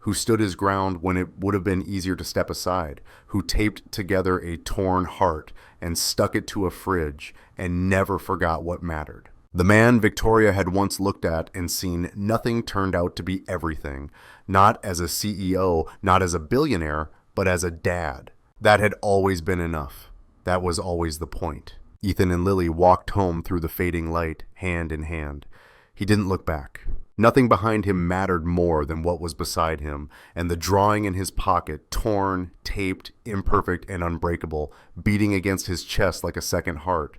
Speaker 1: who stood his ground when it would have been easier to step aside, who taped together a torn heart and stuck it to a fridge and never forgot what mattered. The man Victoria had once looked at and seen nothing turned out to be everything, not as a CEO, not as a billionaire, but as a dad. That had always been enough. That was always the point. Ethan and Lily walked home through the fading light, hand in hand. He didn't look back. Nothing behind him mattered more than what was beside him, and the drawing in his pocket, torn, taped, imperfect, and unbreakable, beating against his chest like a second heart.